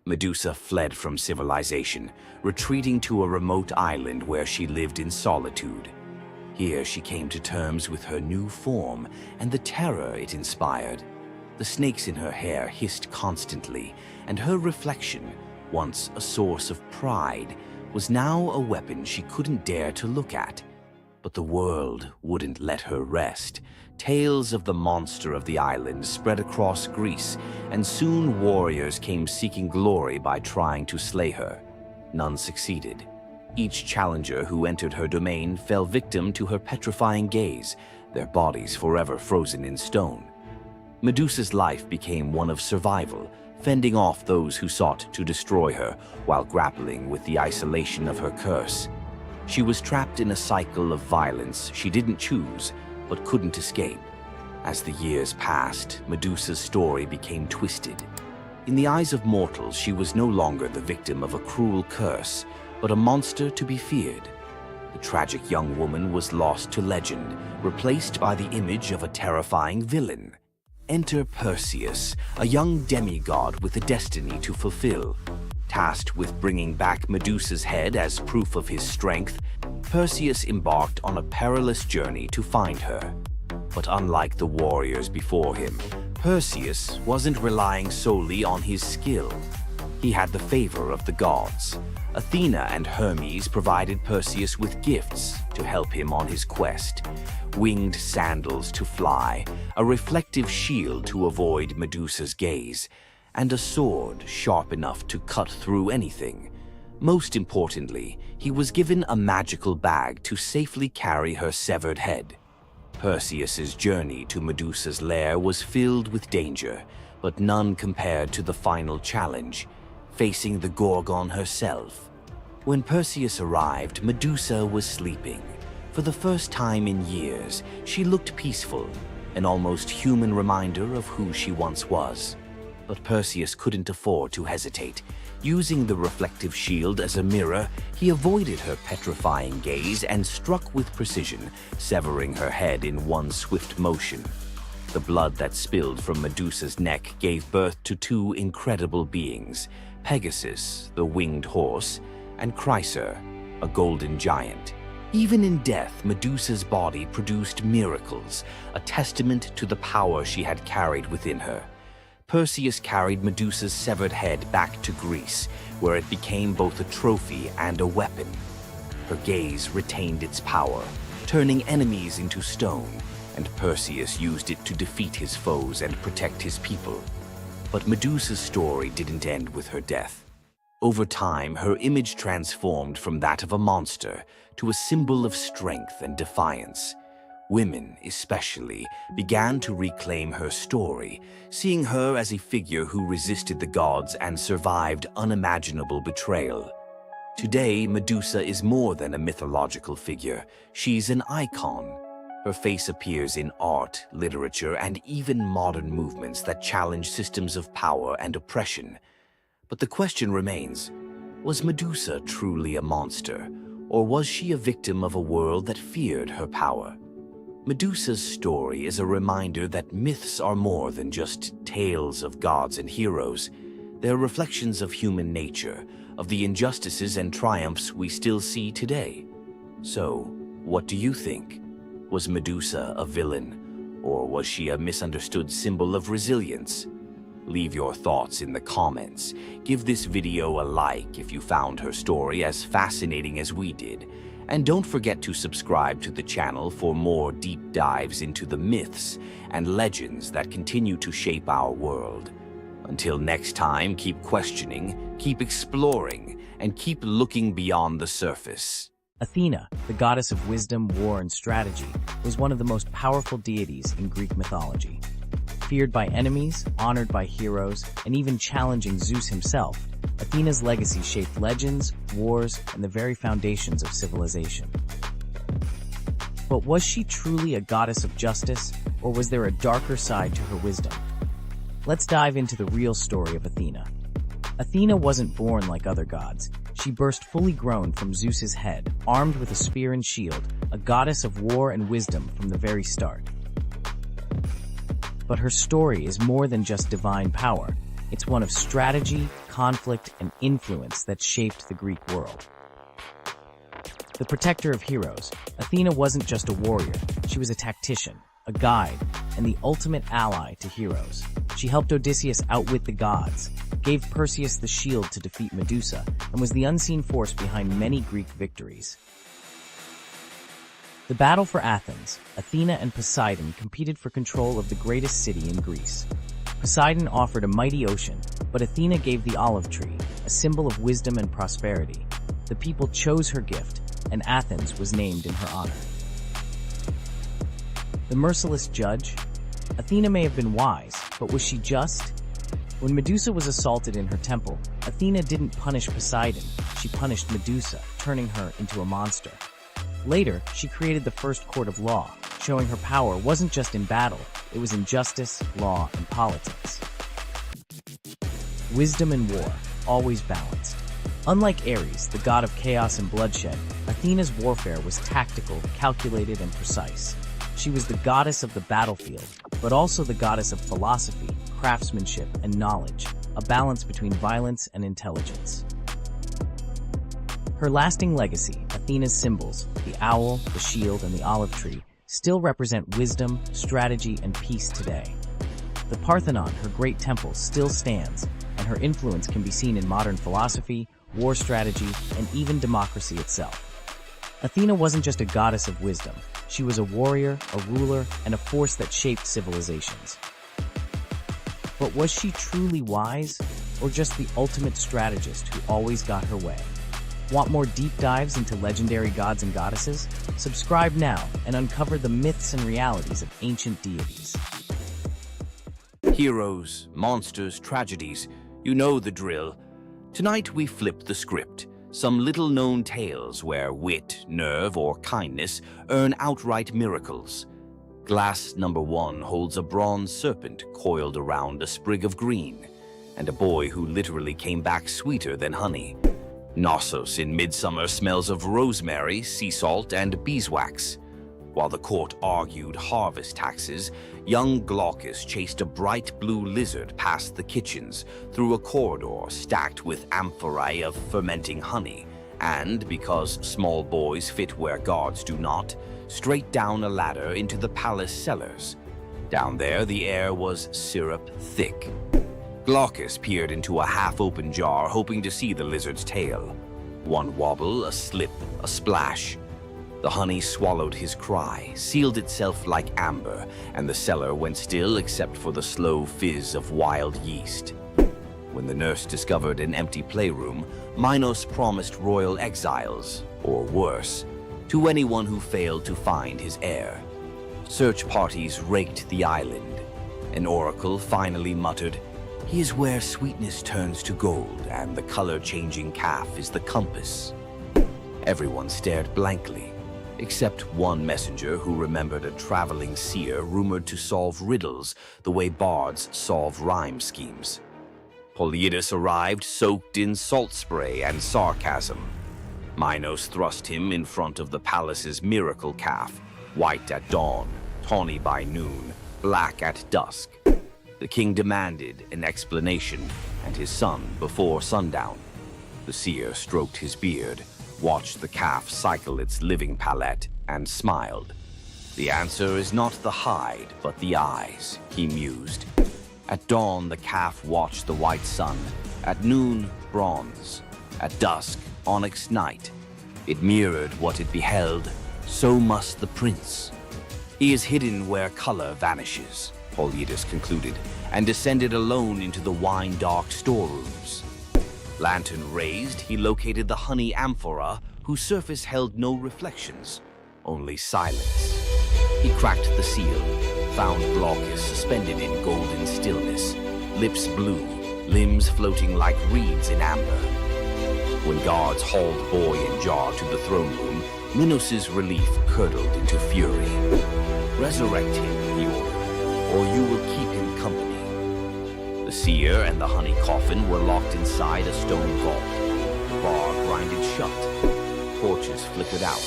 Medusa fled from civilization, retreating to a remote island where she lived in solitude. Here she came to terms with her new form and the terror it inspired. The snakes in her hair hissed constantly, and her reflection, once a source of pride, was now a weapon she couldn't dare to look at. But the world wouldn't let her rest. Tales of the monster of the island spread across Greece, and soon warriors came seeking glory by trying to slay her. None succeeded. Each challenger who entered her domain fell victim to her petrifying gaze, their bodies forever frozen in stone. Medusa's life became one of survival, fending off those who sought to destroy her while grappling with the isolation of her curse. She was trapped in a cycle of violence she didn't choose, but couldn't escape. As the years passed, Medusa's story became twisted. In the eyes of mortals, she was no longer the victim of a cruel curse, but a monster to be feared. The tragic young woman was lost to legend, replaced by the image of a terrifying villain. Enter Perseus, a young demigod with a destiny to fulfill. Tasked with bringing back Medusa's head as proof of his strength, Perseus embarked on a perilous journey to find her. But unlike the warriors before him, Perseus wasn't relying solely on his skill. He had the favor of the gods. Athena and Hermes provided Perseus with gifts to help him on his quest. Winged sandals to fly, a reflective shield to avoid Medusa's gaze, and a sword sharp enough to cut through anything. Most importantly, he was given a magical bag to safely carry her severed head. Perseus's journey to Medusa's lair was filled with danger, but none compared to the final challenge, facing the Gorgon herself. When Perseus arrived, Medusa was sleeping. For the first time in years, she looked peaceful, an almost human reminder of who she once was. But Perseus couldn't afford to hesitate. Using the reflective shield as a mirror, he avoided her petrifying gaze and struck with precision, severing her head in one swift motion. The blood that spilled from Medusa's neck gave birth to two incredible beings, Pegasus, the winged horse, and Chryser, a golden giant. Even in death, Medusa's body produced miracles, a testament to the power she had carried within her. Perseus carried Medusa's severed head back to Greece, where it became both a trophy and a weapon. Her gaze retained its power, turning enemies into stone, and Perseus used it to defeat his foes and protect his people. But Medusa's story didn't end with her death. Over time, her image transformed from that of a monster to a symbol of strength and defiance. Women, especially, began to reclaim her story, seeing her as a figure who resisted the gods and survived unimaginable betrayal. Today, Medusa is more than a mythological figure. She's an icon. Her face appears in art, literature, and even modern movements that challenge systems of power and oppression. But the question remains, was Medusa truly a monster, or was she a victim of a world that feared her power? Medusa's story is a reminder that myths are more than just tales of gods and heroes. They're reflections of human nature, of the injustices and triumphs we still see today. So, what do you think? Was Medusa a villain, or was she a misunderstood symbol of resilience? Leave your thoughts in the comments. Give this video a like if you found her story as fascinating as we did. And don't forget to subscribe to the channel for more deep dives into the myths and legends that continue to shape our world. Until next time, keep questioning, keep exploring, and keep looking beyond the surface. Athena, the goddess of wisdom, war, and strategy, was one of the most powerful deities in Greek mythology. Feared by enemies, honored by heroes, and even challenging Zeus himself, Athena's legacy shaped legends, wars, and the very foundations of civilization. But was she truly a goddess of justice, or was there a darker side to her wisdom? Let's dive into the real story of Athena. Athena wasn't born like other gods. She burst fully grown from Zeus's head, armed with a spear and shield, a goddess of war and wisdom from the very start. But her story is more than just divine power. It's one of strategy, conflict, and influence that shaped the Greek world. The protector of heroes, Athena wasn't just a warrior. She was a tactician, a guide, and the ultimate ally to heroes. She helped Odysseus outwit the gods, gave Perseus the shield to defeat Medusa, and was the unseen force behind many Greek victories. The battle for Athens, Athena and Poseidon competed for control of the greatest city in Greece. Poseidon offered a mighty ocean, but Athena gave the olive tree, a symbol of wisdom and prosperity. The people chose her gift, and Athens was named in her honor. The merciless judge? Athena may have been wise, but was she just? When Medusa was assaulted in her temple, Athena didn't punish Poseidon, she punished Medusa, turning her into a monster. Later, she created the first court of law, showing her power wasn't just in battle, it was in justice, law, and politics. Wisdom and war, always balanced. Unlike Ares, the god of chaos and bloodshed, Athena's warfare was tactical, calculated, and precise. She was the goddess of the battlefield, but also the goddess of philosophy, craftsmanship, and knowledge, a balance between violence and intelligence. Her lasting legacy, Athena's symbols, the owl, the shield, and the olive tree, still represent wisdom, strategy, and peace today. The Parthenon, her great temple, still stands, and her influence can be seen in modern philosophy, war strategy, and even democracy itself. Athena wasn't just a goddess of wisdom. She was a warrior, a ruler, and a force that shaped civilizations. But was she truly wise, or just the ultimate strategist who always got her way? Want more deep dives into legendary gods and goddesses? Subscribe now and uncover the myths and realities of ancient deities. Heroes, monsters, tragedies, you know the drill. Tonight we flip the script. Some little-known tales where wit, nerve, or kindness earn outright miracles. Glass number 1 holds a bronze serpent coiled around a sprig of green, and a boy who literally came back sweeter than honey. Knossos in midsummer smells of rosemary, sea salt, and beeswax. While the court argued harvest taxes, young Glaucus chased a bright blue lizard past the kitchens through a corridor stacked with amphorae of fermenting honey, and, because small boys fit where gods do not, straight down a ladder into the palace cellars. Down there, the air was syrup thick. Glaucus peered into a half-open jar, hoping to see the lizard's tail. One wobble, a slip, a splash. The honey swallowed his cry, sealed itself like amber, and the cellar went still except for the slow fizz of wild yeast. When the nurse discovered an empty playroom, Minos promised royal exiles, or worse, to anyone who failed to find his heir. Search parties raked the island. An oracle finally muttered, "He is where sweetness turns to gold, and the color-changing calf is the compass." Everyone stared blankly, except one messenger who remembered a traveling seer rumored to solve riddles the way bards solve rhyme schemes. Polyidus arrived soaked in salt spray and sarcasm. Minos thrust him in front of the palace's miracle calf, white at dawn, tawny by noon, black at dusk. The king demanded an explanation, and his son before sundown. The seer stroked his beard, watched the calf cycle its living palette, and smiled. "The answer is not the hide, but the eyes," he mused. At dawn, the calf watched the white sun. At noon, bronze. At dusk, onyx night. It mirrored what it beheld. So must the prince. "He is hidden where color vanishes," Polyidus concluded, and descended alone into the wine-dark storerooms. Lantern raised, he located the honey amphora, whose surface held no reflections, only silence. He cracked the seal, found Glaucus suspended in golden stillness, lips blue, limbs floating like reeds in amber. When guards hauled boy in jar to the throne room, Minos' relief curdled into fury. "Resurrect him," he ordered, "or you will keep him company." The seer and the honey coffin were locked inside a stone vault. The bar grinded shut. Torches flickered out.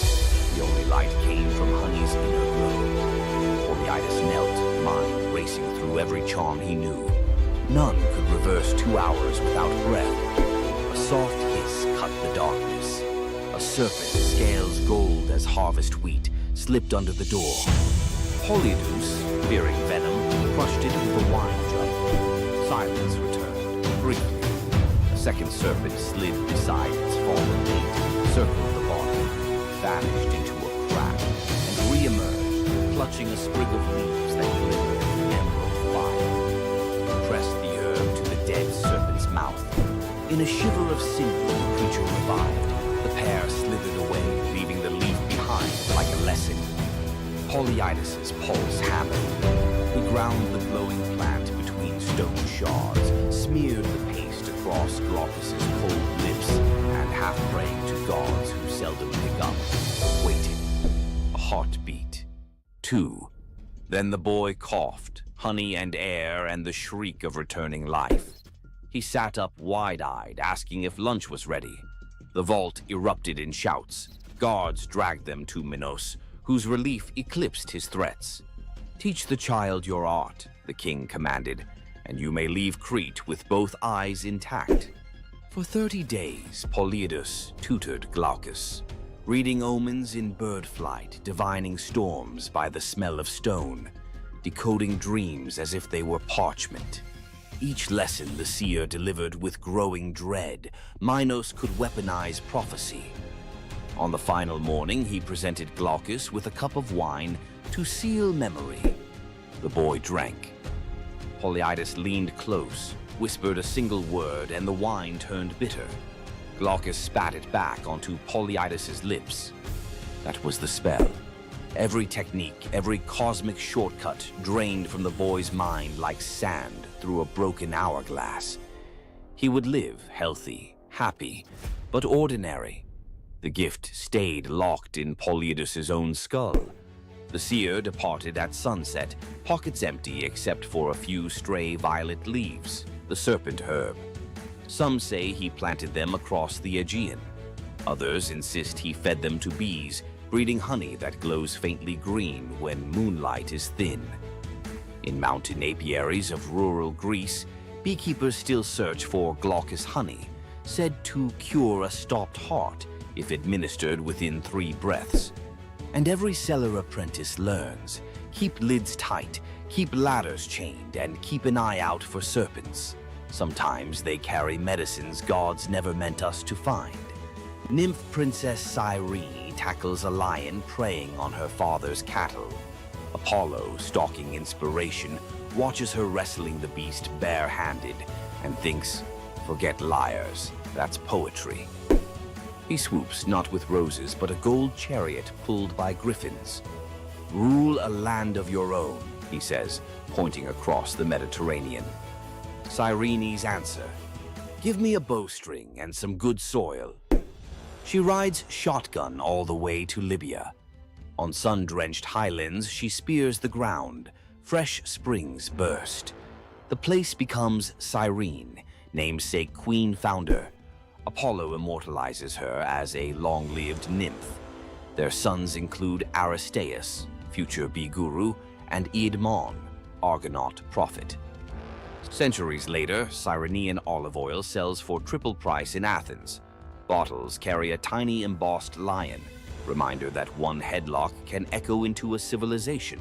The only light came from honey's inner glow. Polyidus knelt, mind racing through every charm he knew. None could reverse 2 hours without breath. A soft hiss cut the darkness. A serpent, scales gold as harvest wheat, slipped under the door. Polyidus, fearing venom, crushed it with a wine jug. Silence returned, briefly. A second serpent slid beside its fallen mate, circled the body, vanished into a crack, and re-emerged, clutching a sprig of leaves that glimmered in emerald fire. Pressed the herb to the dead serpent's mouth. In a shiver of sinew, the creature revived. The pair slithered away, leaving the leaf behind like a lesson. Polyidus' pulse hammered. He ground the glowing plant between stone shards, smeared the paste across Glaucus' cold lips, and half praying to gods who seldom pick up, waited. A heartbeat. 2. Then the boy coughed, honey and air and the shriek of returning life. He sat up wide-eyed, asking if lunch was ready. The vault erupted in shouts. Guards dragged them to Minos, whose relief eclipsed his threats. "Teach the child your art," the king commanded, "and you may leave Crete with both eyes intact." For 30 days, Polyidus tutored Glaucus, reading omens in bird flight, divining storms by the smell of stone, decoding dreams as if they were parchment. Each lesson the seer delivered with growing dread. Minos could weaponize prophecy. On the final morning, he presented Glaucus with a cup of wine to seal memory. The boy drank. Polyidus leaned close, whispered a single word, and the wine turned bitter. Glaucus spat it back onto Polyidus' lips. That was the spell. Every technique, every cosmic shortcut drained from the boy's mind like sand through a broken hourglass. He would live healthy, happy, but ordinary. The gift stayed locked in Polyidus' own skull. The seer departed at sunset, pockets empty except for a few stray violet leaves, the serpent herb. Some say he planted them across the Aegean. Others insist he fed them to bees, breeding honey that glows faintly green when moonlight is thin. In mountain apiaries of rural Greece, beekeepers still search for Glaucus honey, said to cure a stopped heart if administered within 3 breaths. And every cellar apprentice learns, keep lids tight, keep ladders chained, and keep an eye out for serpents. Sometimes they carry medicines gods never meant us to find. Nymph Princess Cyrene tackles a lion preying on her father's cattle. Apollo, stalking inspiration, watches her wrestling the beast bare-handed and thinks, Forget lyres, that's poetry. He swoops not with roses, but a gold chariot pulled by griffins. Rule a land of your own, he says, pointing across the Mediterranean. Cyrene's answer, give me a bowstring and some good soil. She rides shotgun all the way to Libya. On sun-drenched highlands, she spears the ground. Fresh springs burst. The place becomes Cyrene, namesake queen founder. Apollo immortalizes her as a long-lived nymph. Their sons include Aristaeus, future bee guru, and Eadmon, Argonaut prophet. Centuries later, Cyrenean olive oil sells for triple price in Athens. Bottles carry a tiny embossed lion, reminder that one headlock can echo into a civilization.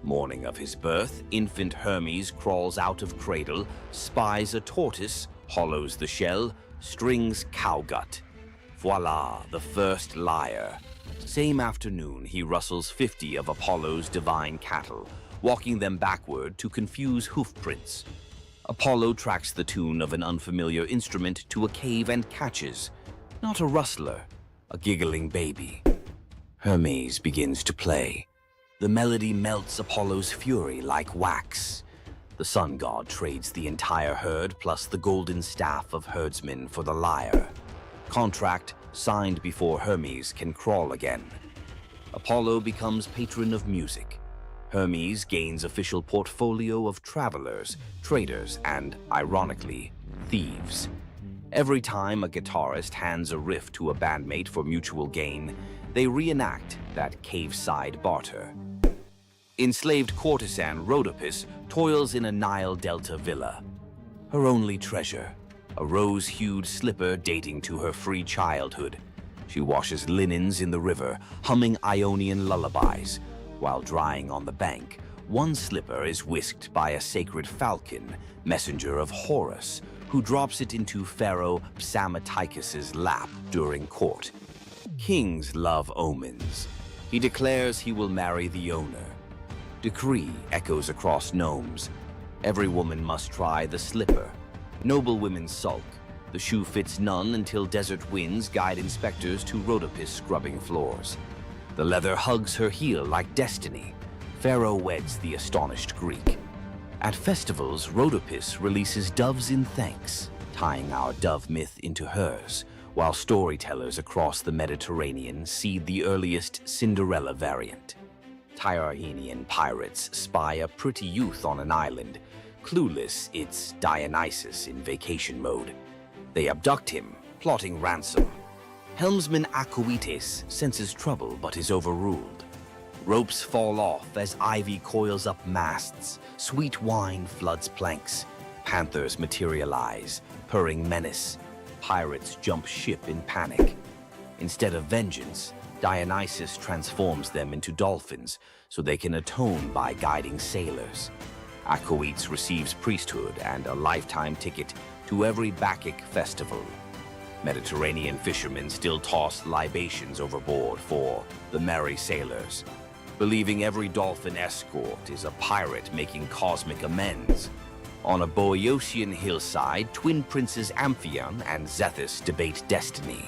Morning of his birth, infant Hermes crawls out of cradle, spies a tortoise, hollows the shell, strings cowgut. Voila, the first lyre. Same afternoon, he rustles 50 of Apollo's divine cattle, walking them backward to confuse hoofprints. Apollo tracks the tune of an unfamiliar instrument to a cave and catches, not a rustler, a giggling baby. Hermes begins to play. The melody melts Apollo's fury like wax. The sun god trades the entire herd plus the golden staff of herdsmen for the lyre. Contract signed before Hermes can crawl again. Apollo becomes patron of music. Hermes gains official portfolio of travelers, traders, and, ironically, thieves. Every time a guitarist hands a riff to a bandmate for mutual gain, they reenact that cave-side barter. Enslaved courtesan Rhodopis toils in a Nile Delta villa. Her only treasure, a rose-hued slipper dating to her free childhood. She washes linens in the river, humming Ionian lullabies. While drying on the bank, one slipper is whisked by a sacred falcon, messenger of Horus, who drops it into Pharaoh Psamatechus's lap during court. Kings love omens. He declares he will marry the owner. Decree echoes across gnomes. Every woman must try the slipper. Noble women sulk. The shoe fits none until desert winds guide inspectors to Rhodopis scrubbing floors. The leather hugs her heel like destiny. Pharaoh weds the astonished Greek. At festivals, Rhodopis releases doves in thanks, tying our dove myth into hers, while storytellers across the Mediterranean seed the earliest Cinderella variant. Tyrrhenian pirates spy a pretty youth on an island. Clueless, it's Dionysus in vacation mode. They abduct him, plotting ransom. Helmsman Acoetes senses trouble but is overruled. Ropes fall off as ivy coils up masts. Sweet wine floods planks. Panthers materialize, purring menace. Pirates jump ship in panic. Instead of vengeance, Dionysus transforms them into dolphins so they can atone by guiding sailors. Acoetes receives priesthood and a lifetime ticket to every Bacchic festival. Mediterranean fishermen still toss libations overboard for the merry sailors, believing every dolphin escort is a pirate making cosmic amends. On a Boeotian hillside, twin princes Amphion and Zethus debate destiny.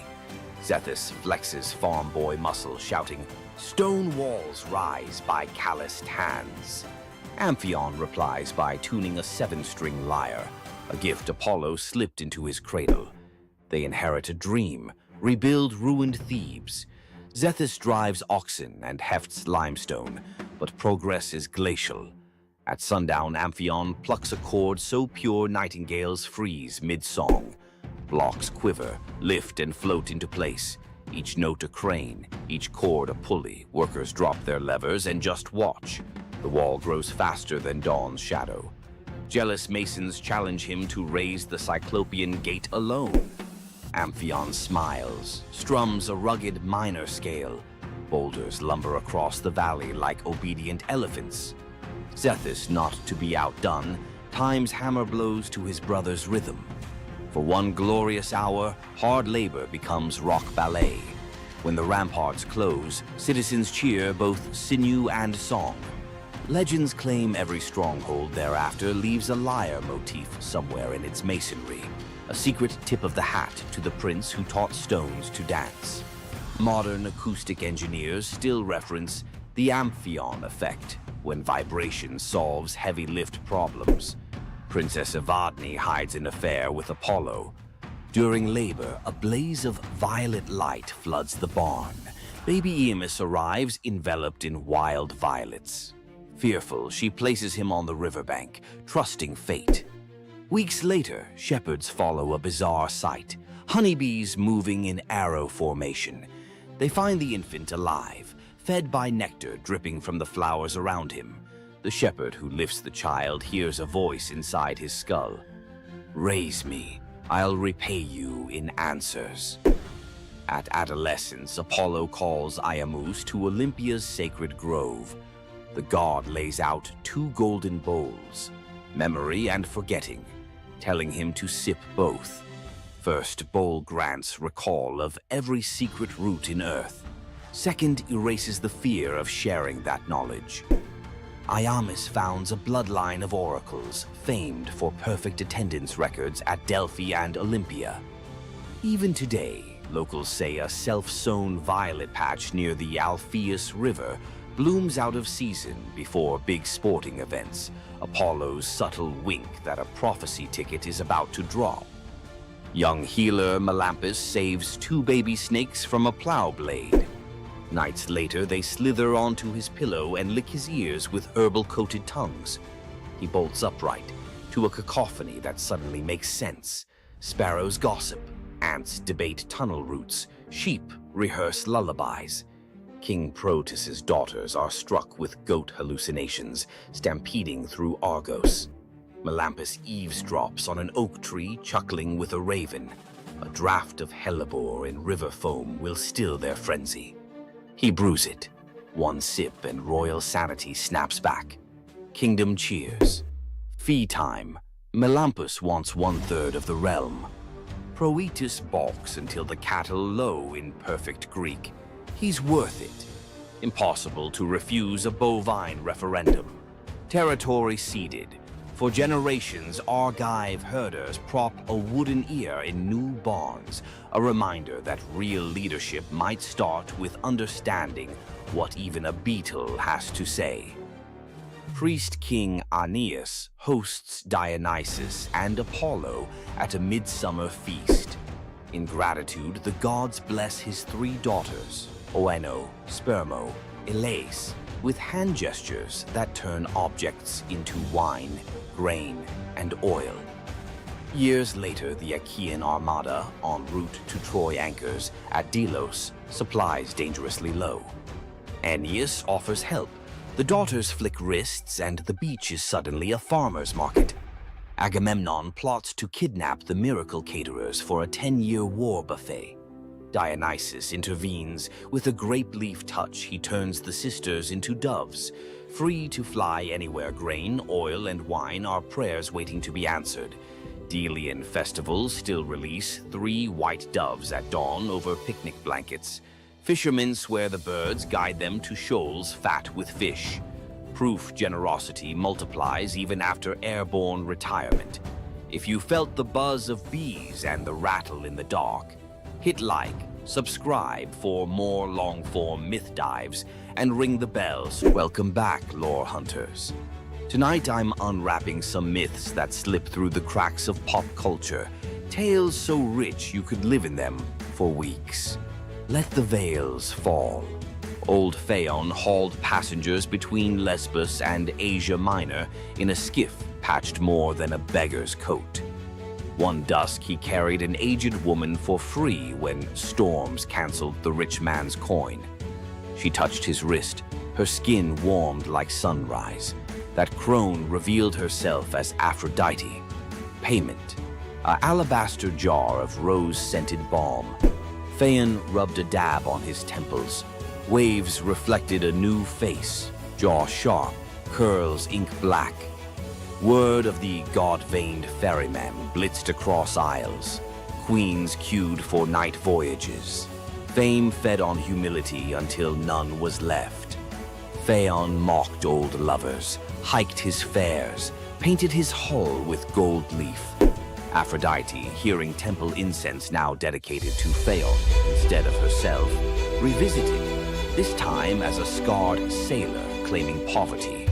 Zethus flexes farm boy muscle, shouting, "Stone walls rise by calloused hands." Amphion replies by tuning a 7-string lyre, a gift Apollo slipped into his cradle. They inherit a dream, rebuild ruined Thebes. Zethus drives oxen and hefts limestone, but progress is glacial. At sundown, Amphion plucks a chord so pure nightingales freeze mid-song. Blocks quiver, lift and float into place. Each note a crane, each chord a pulley. Workers drop their levers and just watch. The wall grows faster than dawn's shadow. Jealous masons challenge him to raise the Cyclopean gate alone. Amphion smiles, strums a rugged minor scale. Boulders lumber across the valley like obedient elephants. Zethus, not to be outdone, times hammer blows to his brother's rhythm. For one glorious hour, hard labor becomes rock ballet. When the ramparts close, citizens cheer both sinew and song. Legends claim every stronghold thereafter leaves a lyre motif somewhere in its masonry, a secret tip of the hat to the prince who taught stones to dance. Modern acoustic engineers still reference the Amphion effect when vibration solves heavy lift problems. Princess Evadne hides an affair with Apollo. During labor, a blaze of violet light floods the barn. Baby Emus arrives enveloped in wild violets. Fearful, she places him on the riverbank, trusting fate. Weeks later, shepherds follow a bizarre sight. Honeybees moving in arrow formation. They find the infant alive, fed by nectar dripping from the flowers around him. The shepherd who lifts the child hears a voice inside his skull. "Raise me, I'll repay you in answers." At adolescence, Apollo calls Iamus to Olympia's sacred grove. The god lays out 2 golden bowls, memory and forgetting, telling him to sip both. First bowl grants recall of every secret root in Earth. Second erases the fear of sharing that knowledge. Iamus founds a bloodline of oracles, famed for perfect attendance records at Delphi and Olympia. Even today, locals say a self-sown violet patch near the Alpheus River blooms out of season before big sporting events, Apollo's subtle wink that a prophecy ticket is about to drop. Young healer Melampus saves 2 baby snakes from a plow blade. Nights later, they slither onto his pillow and lick his ears with herbal-coated tongues. He bolts upright, to a cacophony that suddenly makes sense. Sparrows gossip, ants debate tunnel routes, sheep rehearse lullabies. King Proteus's daughters are struck with goat hallucinations, stampeding through Argos. Melampus eavesdrops on an oak tree, chuckling with a raven. A draught of hellebore in river foam will still their frenzy. He brews it. 1 sip and royal sanity snaps back. Kingdom cheers. Fee time. Melampus wants 1/3 of the realm. Proetus balks until the cattle low in perfect Greek. He's worth it. Impossible to refuse a bovine referendum. Territory ceded. For generations, Argive herders prop a wooden ear in new barns, a reminder that real leadership might start with understanding what even a beetle has to say. Priest King Aeneas hosts Dionysus and Apollo at a midsummer feast. In gratitude, the gods bless his 3 daughters, Oeno, Spermo, Elais, with hand gestures that turn objects into wine, grain, and oil. Years later, the Achaean armada, en route to Troy anchors at Delos, supplies dangerously low. Aeneas offers help. The daughters flick wrists and the beach is suddenly a farmer's market. Agamemnon plots to kidnap the miracle caterers for a 10-year war buffet. Dionysus intervenes. With a grape leaf touch, he turns the sisters into doves. Free to fly anywhere, grain, oil, and wine are prayers waiting to be answered. Delian festivals still release 3 white doves at dawn over picnic blankets. Fishermen swear the birds guide them to shoals fat with fish. Proof generosity multiplies even after airborne retirement. If you felt the buzz of bees and the rattle in the dark, hit like, subscribe for more long-form myth dives, and ring the bells. Welcome back, lore hunters. Tonight I'm unwrapping some myths that slip through the cracks of pop culture, tales so rich you could live in them for weeks. Let the veils fall. Old Phaon hauled passengers between Lesbos and Asia Minor in a skiff patched more than a beggar's coat. One dusk, he carried an aged woman for free when storms canceled the rich man's coin. She touched his wrist, her skin warmed like sunrise. That crone revealed herself as Aphrodite. Payment: an alabaster jar of rose-scented balm. Phaon rubbed a dab on his temples. Waves reflected a new face, jaw sharp, curls ink black. Word of the god-veined ferryman blitzed across isles. Queens queued for night voyages. Fame fed on humility until none was left. Phaon mocked old lovers, hiked his fares, painted his hull with gold leaf. Aphrodite, hearing temple incense now dedicated to Phaon instead of herself, revisited, this time as a scarred sailor claiming poverty.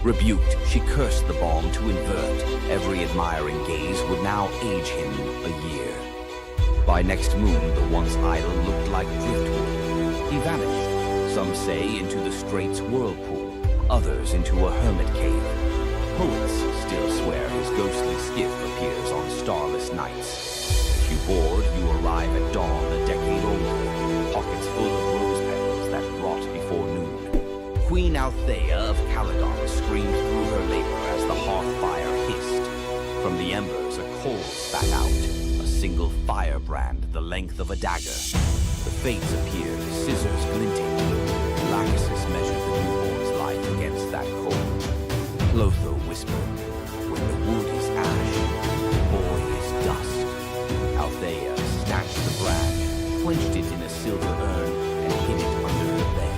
Rebuked, she cursed the bomb to invert. Every admiring gaze would now age him a year. By next moon, the once idol looked like driftwood. He vanished, some say into the strait's whirlpool, others into a hermit cave. Poets still swear his ghostly skiff appears on starless nights. If you board, you arrive at dawn a decade older, pockets full of rose petals that rot before noon. Queen Althea of Calydon screamed through her labor as the hearth fire hissed. From the embers, a coal spat out, a single firebrand the length of a dagger. The fates appeared, scissors glinting. Lachesis measured the newborn's life against that coal. Clotho whispered, when the wood is ash, the boy is dust. Althea snatched the brand, quenched it in a silver urn, and hid it under her bed.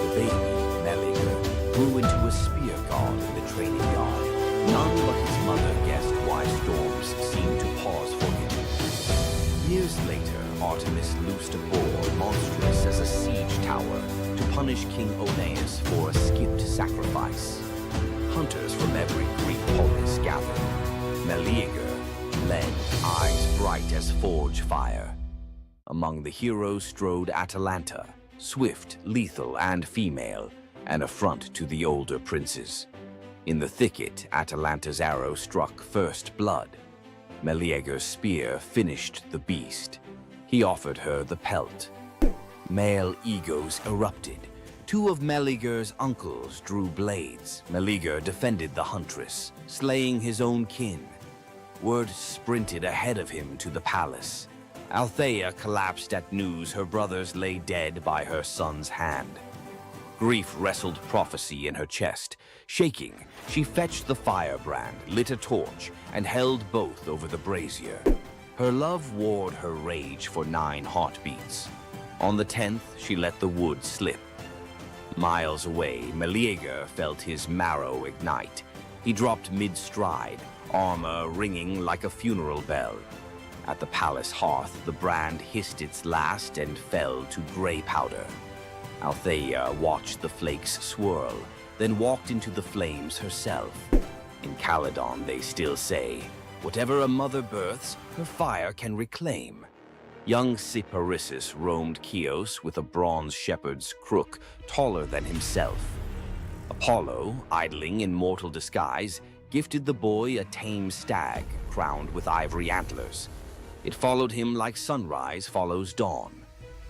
The baby, Meleager, grew into a spear god in the training yard. None but his mother guessed why storms seemed to pause for him. Years later, Artemis loosed a boar monstrous as a siege tower to punish King Oeneus for a skipped sacrifice. Hunters from every Greek polis gathered. Meleager led, eyes bright as forge fire. Among the heroes strode Atalanta, swift, lethal, and female, an affront to the older princes. In the thicket, Atalanta's arrow struck first blood. Meleager's spear finished the beast. He offered her the pelt. Male egos erupted. Two of Meleager's uncles drew blades. Meleager defended the huntress, slaying his own kin. Word sprinted ahead of him to the palace. Althea collapsed at news her brothers lay dead by her son's hand. Grief wrestled prophecy in her chest. Shaking, she fetched the firebrand, lit a torch, and held both over the brazier. Her love warred her rage for 9 heartbeats. On the 10th, she let the wood slip. Miles away, Meleager felt his marrow ignite. He dropped mid-stride, armor ringing like a funeral bell. At the palace hearth, the brand hissed its last and fell to gray powder. Althea watched the flakes swirl, then walked into the flames herself. In Calydon, they still say, whatever a mother births, her fire can reclaim. Young Cyparissus roamed Chios with a bronze shepherd's crook taller than himself. Apollo, idling in mortal disguise, gifted the boy a tame stag crowned with ivory antlers. It followed him like sunrise follows dawn.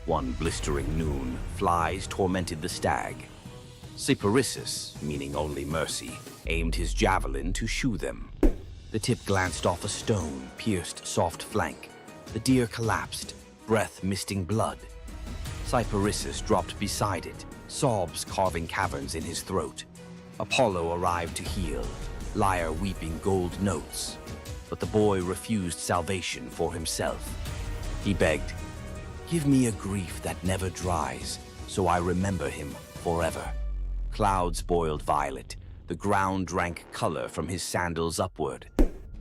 One blistering noon, flies tormented the stag. Cyparissus, meaning only mercy, aimed his javelin to shoo them. The tip glanced off a stone, pierced soft flank. The deer collapsed, breath misting blood. Cyparissus dropped beside it, sobs carving caverns in his throat. Apollo arrived to heal, lyre weeping gold notes. But the boy refused salvation for himself. He begged, give me a grief that never dries, so I remember him forever. Clouds boiled violet, the ground drank color from his sandals upward.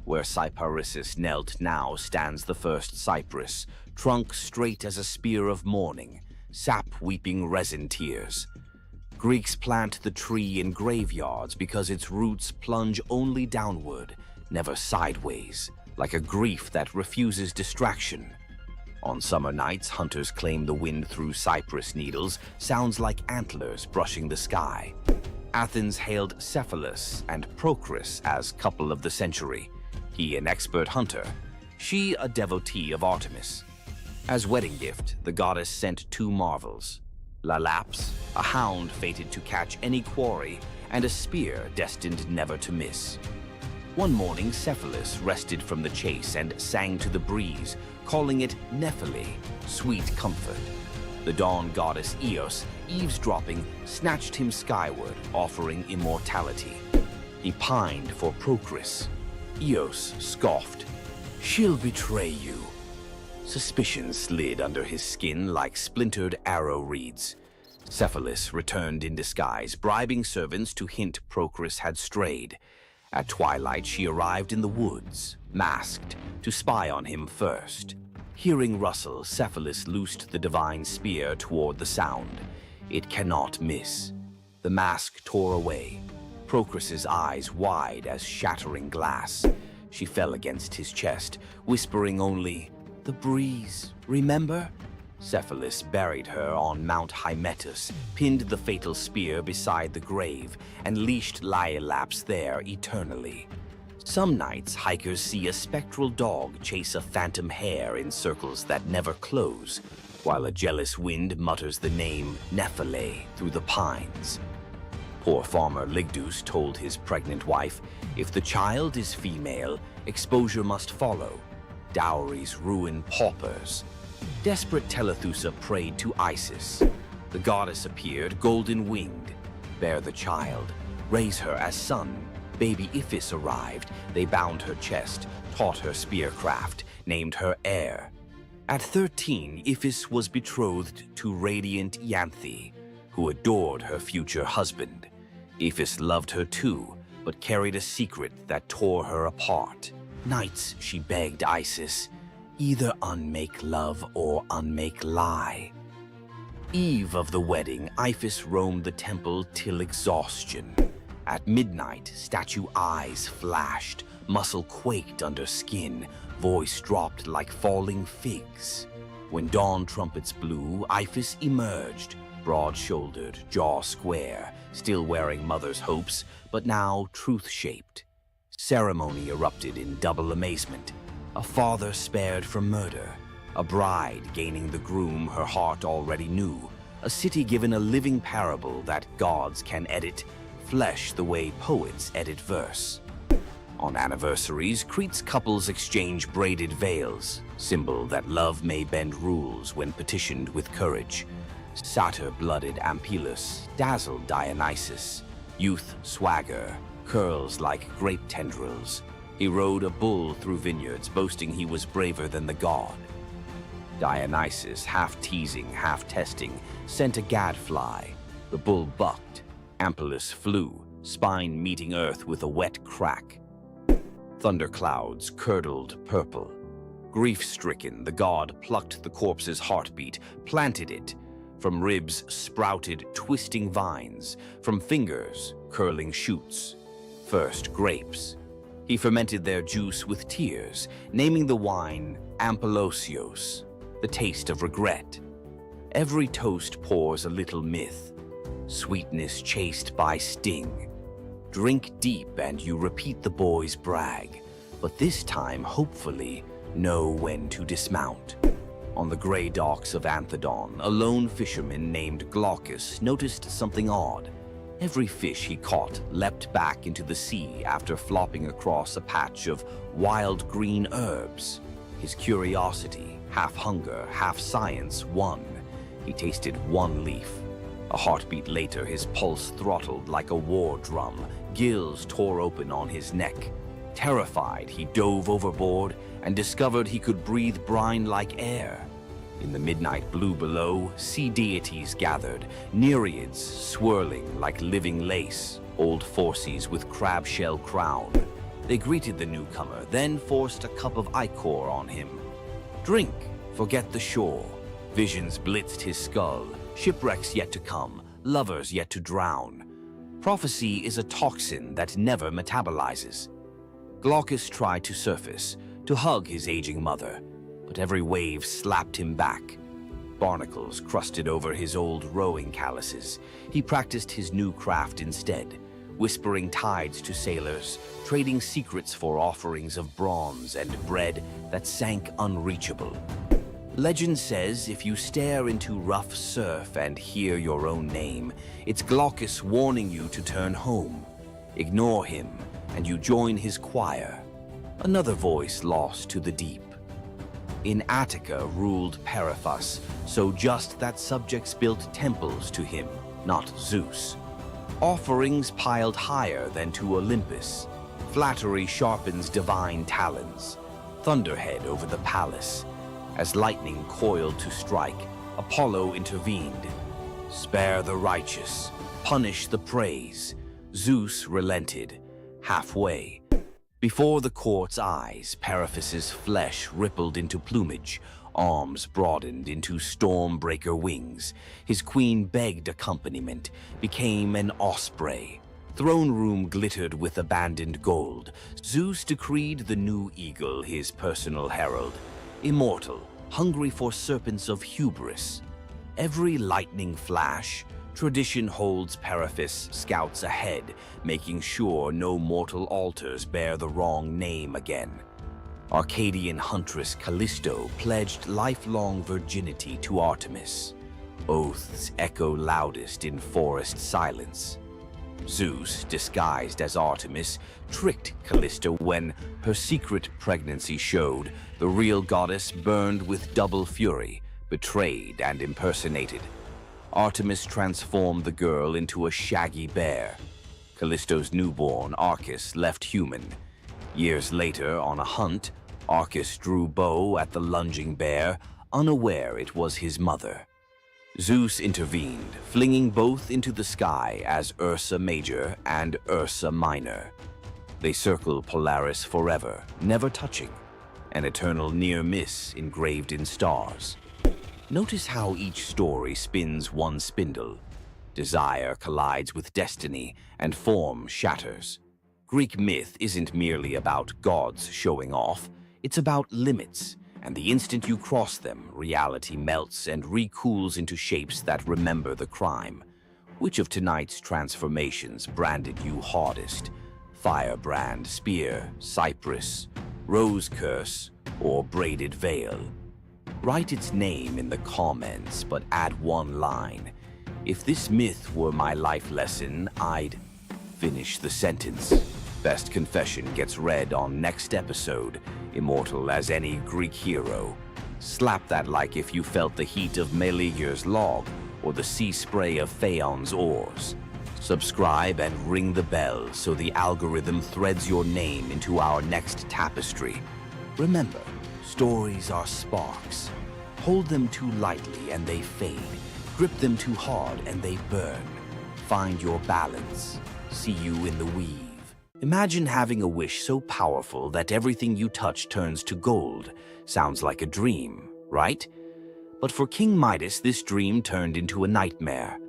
Where Cyparissus knelt now stands the first cypress, trunk straight as a spear of mourning, sap weeping resin tears. Greeks plant the tree in graveyards because its roots plunge only downward, never sideways, like a grief that refuses distraction. On summer nights, hunters claim the wind through cypress needles sounds like antlers brushing the sky. Athens hailed Cephalus and Procris as couple of the century. He an expert hunter, she a devotee of Artemis. As wedding gift, the goddess sent 2 marvels. Lalaps, a hound fated to catch any quarry, and a spear destined never to miss. One morning, Cephalus rested from the chase and sang to the breeze, calling it Nephele, sweet comfort. The dawn goddess Eos, eavesdropping, snatched him skyward, offering immortality. He pined for Procris. Eos scoffed, she'll betray you. Suspicion slid under his skin like splintered arrow reeds. Cephalus returned in disguise, bribing servants to hint Procris had strayed. At twilight, she arrived in the woods, masked, to spy on him first. Hearing rustle, Cephalus loosed the divine spear toward the sound. It cannot miss. The mask tore away, Procrus's eyes wide as shattering glass. She fell against his chest, whispering only, "The breeze, remember?" Cephalus buried her on Mount Hymettus, pinned the fatal spear beside the grave, and leashed Laiolaps there eternally. Some nights, hikers see a spectral dog chase a phantom hare in circles that never close, while a jealous wind mutters the name Nephele through the pines. Poor farmer Ligdus told his pregnant wife, if the child is female, exposure must follow. Dowries ruin paupers. Desperate Telethusa prayed to Isis. The goddess appeared, golden-winged. Bear the child, raise her as son. Baby Iphis arrived. They bound her chest, taught her spearcraft, named her heir. At 13, Iphis was betrothed to radiant Ianthe, who adored her future husband. Iphis loved her too, but carried a secret that tore her apart. Nights she begged Isis, either unmake love or unmake lie. Eve of the wedding, Iphis roamed the temple till exhaustion. At midnight, statue eyes flashed, muscle quaked under skin, voice dropped like falling figs. When dawn trumpets blew, Iphis emerged, broad-shouldered, jaw square, still wearing mother's hopes, but now truth-shaped. Ceremony erupted in double amazement. A father spared from murder, a bride gaining the groom her heart already knew, a city given a living parable that gods can edit flesh the way poets edit verse. On anniversaries, Crete's couples exchange braided veils, symbol that love may bend rules when petitioned with courage. Satyr-blooded Ampelus dazzled Dionysus. Youth swagger, curls like grape tendrils. He rode a bull through vineyards, boasting he was braver than the god. Dionysus, half teasing, half testing, sent a gadfly. The bull bucked. Ampelus flew, spine meeting earth with a wet crack. Thunderclouds curdled purple. Grief-stricken, the god plucked the corpse's heartbeat, planted it. From ribs sprouted twisting vines, from fingers curling shoots. First grapes. He fermented their juice with tears, naming the wine Ampelosios, the taste of regret. Every toast pours a little myth, sweetness chased by sting. Drink deep and you repeat the boy's brag, but this time, hopefully, know when to dismount. On the gray docks of Anthedon, a lone fisherman named Glaucus noticed something odd. Every fish he caught leapt back into the sea after flopping across a patch of wild green herbs. His curiosity, half hunger, half science, won. He tasted one leaf. A heartbeat later, his pulse throttled like a war drum. Gills tore open on his neck. Terrified, he dove overboard and discovered he could breathe brine like air. In the midnight blue below, sea deities gathered, nereids swirling like living lace, old Phorcys with crab-shell crown. They greeted the newcomer, then forced a cup of ichor on him. Drink, forget the shore. Visions blitzed his skull, shipwrecks yet to come, lovers yet to drown. Prophecy is a toxin that never metabolizes. Glaucus tried to surface, to hug his aging mother, but every wave slapped him back. Barnacles crusted over his old rowing calluses. He practiced his new craft instead, whispering tides to sailors, trading secrets for offerings of bronze and bread that sank unreachable. Legend says if you stare into rough surf and hear your own name, it's Glaucus warning you to turn home. Ignore him, and you join his choir. Another voice lost to the deep. In Attica ruled Periphas, so just that subjects built temples to him, not Zeus. Offerings piled higher than to Olympus. Flattery sharpens divine talons. Thunderhead over the palace. As lightning coiled to strike, Apollo intervened. Spare the righteous, punish the praise. Zeus relented. halfway. Before the court's eyes, Periphas's flesh rippled into plumage, arms broadened into stormbreaker wings. His queen begged accompaniment, became an osprey. Throne room glittered with abandoned gold. Zeus decreed the new eagle his personal herald. Immortal, hungry for serpents of hubris. Every lightning flash, tradition holds Periphas scouts ahead, making sure no mortal altars bear the wrong name again. Arcadian huntress Callisto pledged lifelong virginity to Artemis. Oaths echo loudest in forest silence. Zeus, disguised as Artemis, tricked Callisto when her secret pregnancy showed. The real goddess burned with double fury, betrayed and impersonated. Artemis transformed the girl into a shaggy bear. Callisto's newborn, Arcus, left human. Years later, on a hunt, Arcus drew bow at the lunging bear, unaware it was his mother. Zeus intervened, flinging both into the sky as Ursa Major and Ursa Minor. They circle Polaris forever, never touching, an eternal near miss engraved in stars. Notice how each story spins one spindle. Desire collides with destiny, and form shatters. Greek myth isn't merely about gods showing off, it's about limits. And the instant you cross them, reality melts and recools into shapes that remember the crime. Which of tonight's transformations branded you hardest? Firebrand, spear, cypress, rose curse, or braided veil? Write its name in the comments, but add one line. If this myth were my life lesson, I'd finish the sentence. Best confession gets read on next episode. Immortal as any Greek hero. Slap that like if you felt the heat of Meleager's log or the sea spray of Phaon's oars. Subscribe and ring the bell so the algorithm threads your name into our next tapestry. Remember, stories are sparks. Hold them too lightly and they fade. Grip them too hard and they burn. Find your balance. See you in the weave. Imagine having a wish so powerful that everything you touch turns to gold. Sounds like a dream, right? But for King Midas, this dream turned into a nightmare.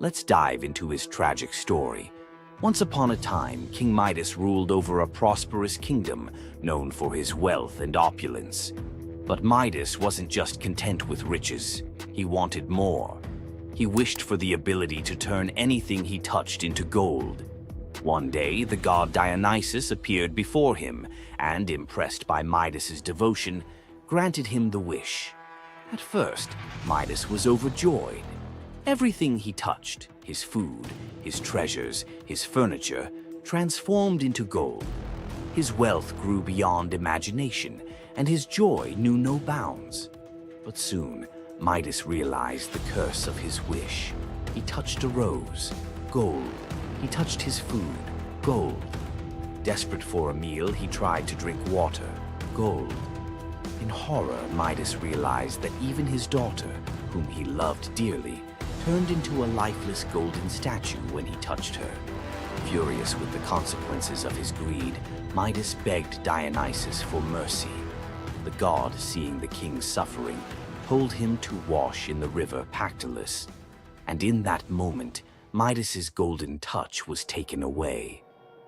Let's dive into his tragic story. Once upon a time, King Midas ruled over a prosperous kingdom known for his wealth and opulence. But Midas wasn't just content with riches. He wanted more. He wished for the ability to turn anything he touched into gold. One day, the god Dionysus appeared before him and, impressed by Midas's devotion, granted him the wish. At first, Midas was overjoyed. Everything he touched, his food, his treasures, his furniture, transformed into gold. His wealth grew beyond imagination, and his joy knew no bounds. But soon, Midas realized the curse of his wish. He touched a rose, gold. He touched his food, gold. Desperate for a meal, he tried to drink water, gold. In horror, Midas realized that even his daughter, whom he loved dearly, turned into a lifeless golden statue when he touched her. Furious with the consequences of his greed, Midas begged Dionysus for mercy. The god, seeing the king's suffering, told him to wash in the river Pactolus. And in that moment, Midas's golden touch was taken away.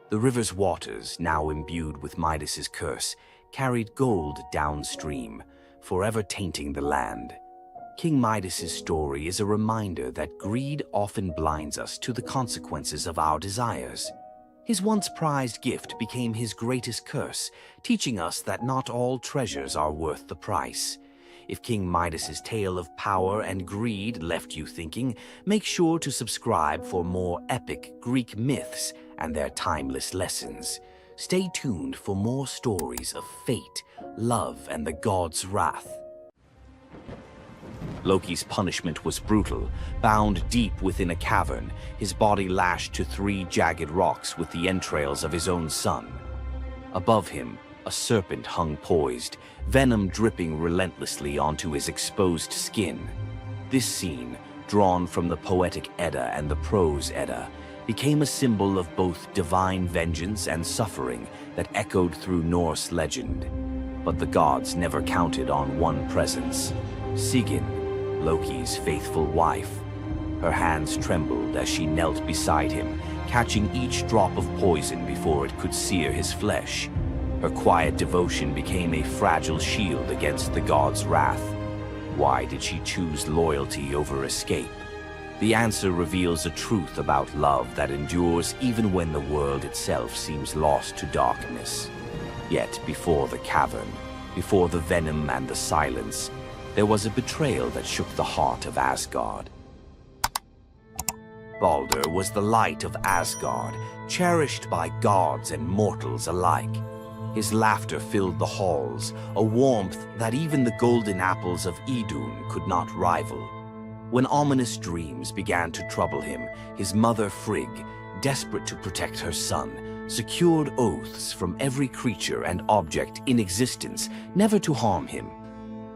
The river's waters, now imbued with Midas's curse, carried gold downstream, forever tainting the land. King Midas's story is a reminder that greed often blinds us to the consequences of our desires. His once prized gift became his greatest curse, teaching us that not all treasures are worth the price. If King Midas's tale of power and greed left you thinking, make sure to subscribe for more epic Greek myths and their timeless lessons. Stay tuned for more stories of fate, love, and the god's wrath. Loki's punishment was brutal. Bound deep within a cavern, his body lashed to 3 jagged rocks with the entrails of his own son. Above him, a serpent hung poised, venom dripping relentlessly onto his exposed skin. This scene, drawn from the Poetic Edda and the Prose Edda, became a symbol of both divine vengeance and suffering that echoed through Norse legend. But the gods never counted on one presence: Sigyn, Loki's faithful wife. Her hands trembled as she knelt beside him, catching each drop of poison before it could sear his flesh. Her quiet devotion became a fragile shield against the god's wrath. Why did she choose loyalty over escape? The answer reveals a truth about love that endures even when the world itself seems lost to darkness. Yet before the cavern, before the venom and the silence, there was a betrayal that shook the heart of Asgard. Baldur was the light of Asgard, cherished by gods and mortals alike. His laughter filled the halls, a warmth that even the golden apples of Idun could not rival. When ominous dreams began to trouble him, his mother Frigg, desperate to protect her son, secured oaths from every creature and object in existence never to harm him.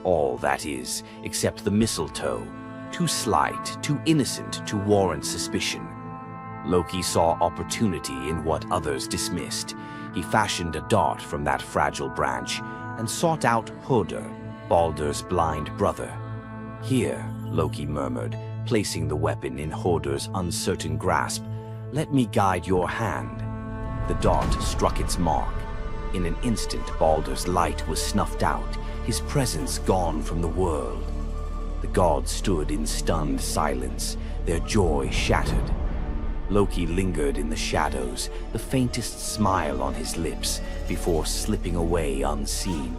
All, that is, except the mistletoe, too slight, too innocent to warrant suspicion. Loki saw opportunity in what others dismissed. He fashioned a dart from that fragile branch and sought out Hoder, Baldur's blind brother. "Here," Loki murmured, placing the weapon in Hoder's uncertain grasp, "let me guide your hand." The dart struck its mark. In an instant, Baldur's light was snuffed out, his presence gone from the world. The gods stood in stunned silence, their joy shattered. Loki lingered in the shadows, the faintest smile on his lips, before slipping away unseen.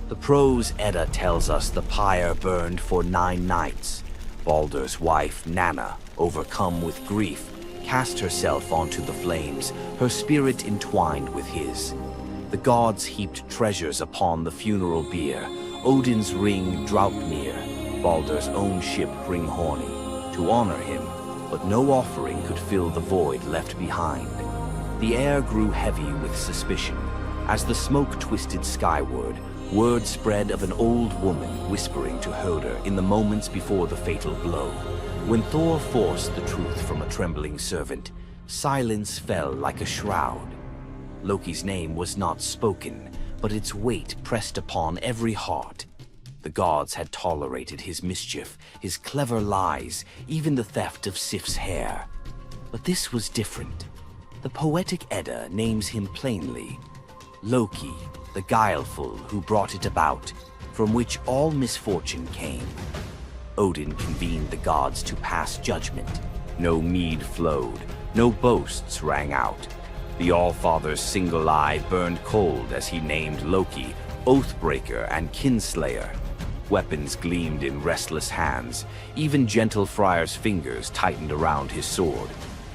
The prose Edda tells us the pyre burned for 9 nights. Baldur's wife, Nanna, overcome with grief, cast herself onto the flames, her spirit entwined with his. The gods heaped treasures upon the funeral bier, Odin's ring Draupnir, Baldur's own ship Hringhorni, to honor him, but no offering could fill the void left behind. The air grew heavy with suspicion. As the smoke twisted skyward, word spread of an old woman whispering to Hoder in the moments before the fatal blow. When Thor forced the truth from a trembling servant, silence fell like a shroud. Loki's name was not spoken, but its weight pressed upon every heart. The gods had tolerated his mischief, his clever lies, even the theft of Sif's hair. But this was different. The poetic Edda names him plainly: Loki, the guileful who brought it about, from which all misfortune came. Odin convened the gods to pass judgment. No mead flowed, no boasts rang out. The All-Father's single eye burned cold as he named Loki Oathbreaker and Kinslayer. Weapons gleamed in restless hands. Even gentle Friar's fingers tightened around his sword.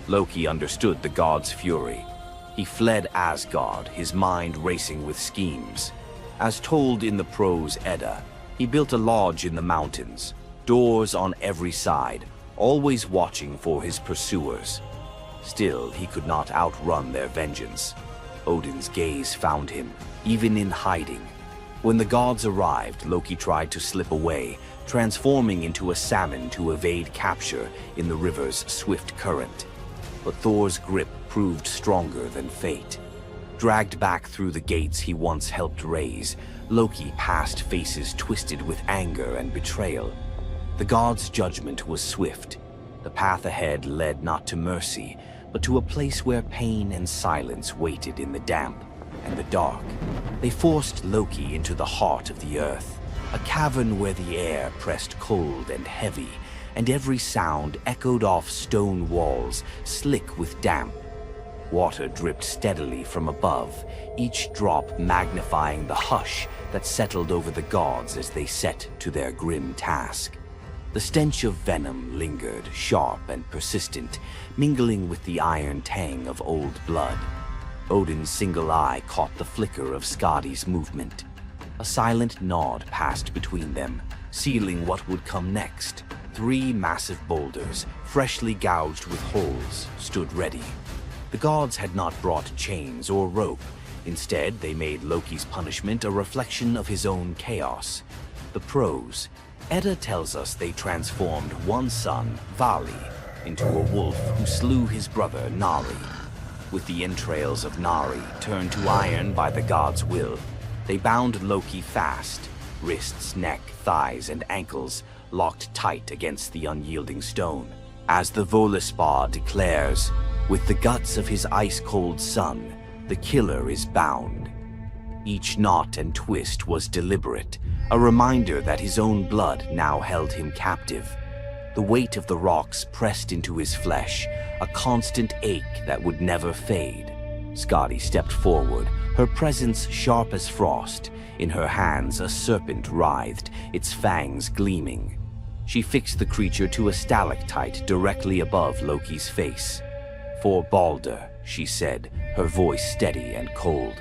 Loki understood the god's fury. He fled Asgard, his mind racing with schemes. As told in the prose Edda, he built a lodge in the mountains, doors on every side, always watching for his pursuers. Still, he could not outrun their vengeance. Odin's gaze found him, even in hiding. When the gods arrived, Loki tried to slip away, transforming into a salmon to evade capture in the river's swift current. But Thor's grip proved stronger than fate. Dragged back through the gates he once helped raise, Loki passed faces twisted with anger and betrayal. The gods' judgment was swift. The path ahead led not to mercy, but to a place where pain and silence waited in the damp and the dark. They forced Loki into the heart of the earth, a cavern where the air pressed cold and heavy, and every sound echoed off stone walls, slick with damp. Water dripped steadily from above, each drop magnifying the hush that settled over the gods as they set to their grim task. The stench of venom lingered, sharp and persistent, mingling with the iron tang of old blood. Odin's single eye caught the flicker of Skadi's movement. A silent nod passed between them, sealing what would come next. 3 massive boulders, freshly gouged with holes, stood ready. The gods had not brought chains or rope. Instead, they made Loki's punishment a reflection of his own chaos. The prose Edda tells us they transformed one son, Vali, into a wolf who slew his brother Nari. With the entrails of Nari turned to iron by the god's will, they bound Loki fast, wrists, neck, thighs, and ankles locked tight against the unyielding stone. As the Völuspá declares, with the guts of his ice-cold son, the killer is bound. Each knot and twist was deliberate, a reminder that his own blood now held him captive. The weight of the rocks pressed into his flesh, a constant ache that would never fade. Skadi stepped forward, her presence sharp as frost. In her hands a serpent writhed, its fangs gleaming. She fixed the creature to a stalactite directly above Loki's face. "For Balder," she said, her voice steady and cold.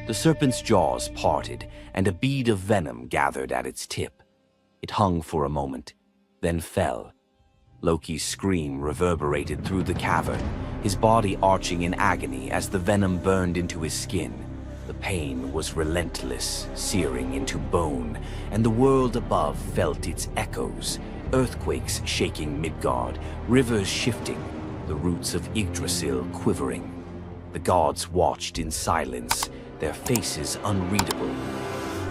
The serpent's jaws parted, and a bead of venom gathered at its tip. It hung for a moment, then fell. Loki's scream reverberated through the cavern, his body arching in agony as the venom burned into his skin. The pain was relentless, searing into bone, and the world above felt its echoes, earthquakes shaking Midgard, rivers shifting, the roots of Yggdrasil quivering. The gods watched in silence, their faces unreadable.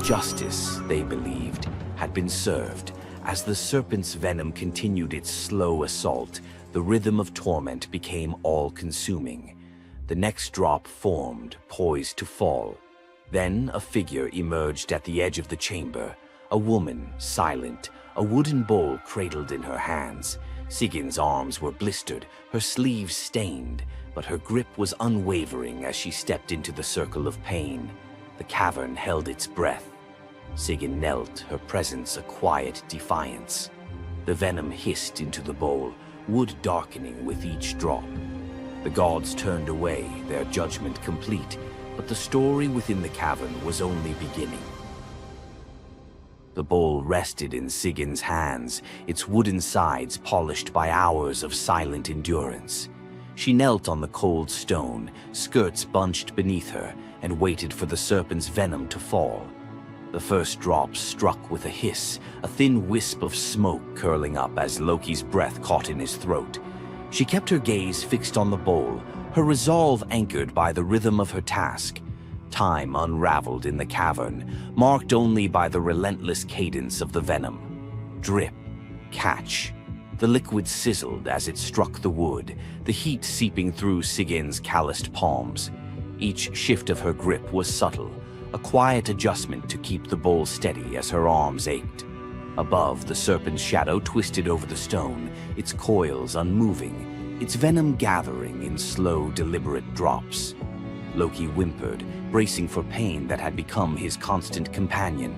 Justice, they believed, had been served. As the serpent's venom continued its slow assault, the rhythm of torment became all-consuming. The next drop formed, poised to fall. Then a figure emerged at the edge of the chamber, a woman, silent, a wooden bowl cradled in her hands. Sigin's arms were blistered, her sleeves stained, but her grip was unwavering as she stepped into the circle of pain. The cavern held its breath. Sigyn knelt, her presence a quiet defiance. The venom hissed into the bowl, wood darkening with each drop. The gods turned away, their judgment complete, but the story within the cavern was only beginning. The bowl rested in Sigyn's hands, its wooden sides polished by hours of silent endurance. She knelt on the cold stone, skirts bunched beneath her, and waited for the serpent's venom to fall. The first drop struck with a hiss, a thin wisp of smoke curling up as Loki's breath caught in his throat. She kept her gaze fixed on the bowl, her resolve anchored by the rhythm of her task. Time unraveled in the cavern, marked only by the relentless cadence of the venom. Drip, catch. The liquid sizzled as it struck the wood, the heat seeping through Sigyn's calloused palms. Each shift of her grip was subtle, a quiet adjustment to keep the bowl steady as her arms ached. Above, the serpent's shadow twisted over the stone, its coils unmoving, its venom gathering in slow, deliberate drops. Loki whimpered, bracing for pain that had become his constant companion.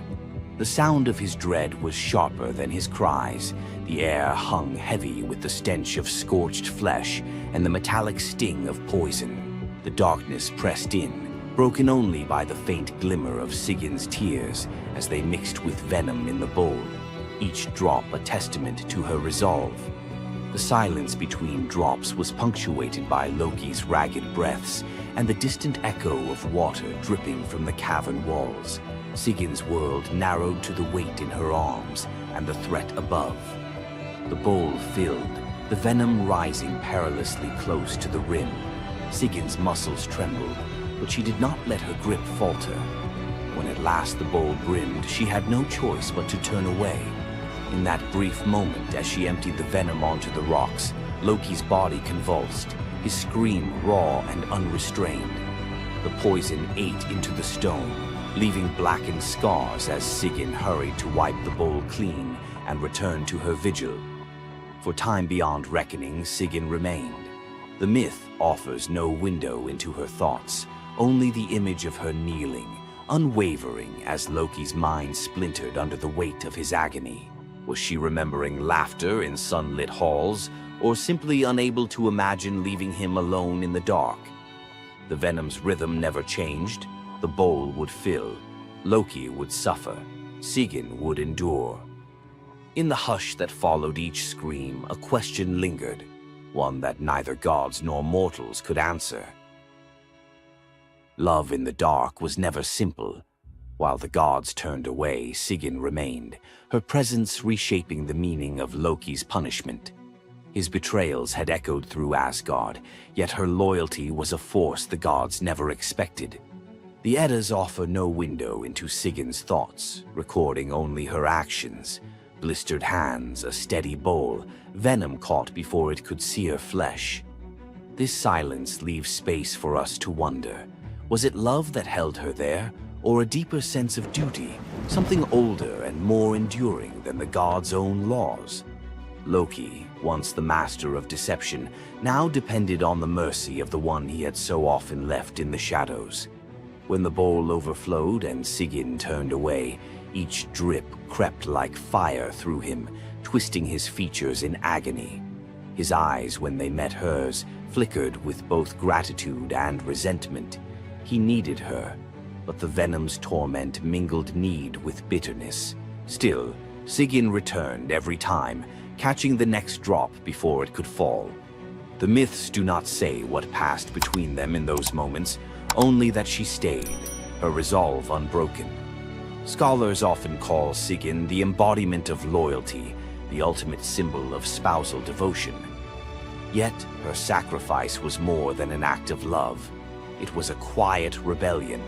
The sound of his dread was sharper than his cries. The air hung heavy with the stench of scorched flesh and the metallic sting of poison. The darkness pressed in, broken only by the faint glimmer of Sigyn's tears as they mixed with venom in the bowl, each drop a testament to her resolve. The silence between drops was punctuated by Loki's ragged breaths and the distant echo of water dripping from the cavern walls. Sigyn's world narrowed to the weight in her arms and the threat above. The bowl filled, the venom rising perilously close to the rim. Sigyn's muscles trembled, but she did not let her grip falter. When at last the bowl brimmed, she had no choice but to turn away. In that brief moment, as she emptied the venom onto the rocks, Loki's body convulsed, his scream raw and unrestrained. The poison ate into the stone, leaving blackened scars as Sigyn hurried to wipe the bowl clean and return to her vigil. For time beyond reckoning, Sigyn remained. The myth offers no window into her thoughts, only the image of her kneeling, unwavering as Loki's mind splintered under the weight of his agony. Was she remembering laughter in sunlit halls, or simply unable to imagine leaving him alone in the dark? The venom's rhythm never changed. The bowl would fill. Loki would suffer. Sigyn would endure. In the hush that followed each scream, a question lingered, one that neither gods nor mortals could answer. Love in the dark was never simple. While the gods turned away, Sigyn remained, her presence reshaping the meaning of Loki's punishment. His betrayals had echoed through Asgard, yet her loyalty was a force the gods never expected. The Eddas offer no window into Sigin's thoughts, recording only her actions. Blistered hands, a steady bowl, venom caught before it could sear flesh. This silence leaves space for us to wonder. Was it love that held her there, or a deeper sense of duty, something older and more enduring than the gods' own laws? Loki, once the master of deception, now depended on the mercy of the one he had so often left in the shadows. When the bowl overflowed and Sigyn turned away, each drip crept like fire through him, twisting his features in agony. His eyes, when they met hers, flickered with both gratitude and resentment. He needed her, but the venom's torment mingled need with bitterness. Still, Sigyn returned every time, catching the next drop before it could fall. The myths do not say what passed between them in those moments, only that she stayed, her resolve unbroken. Scholars often call Sigyn the embodiment of loyalty, the ultimate symbol of spousal devotion. Yet, her sacrifice was more than an act of love. It was a quiet rebellion.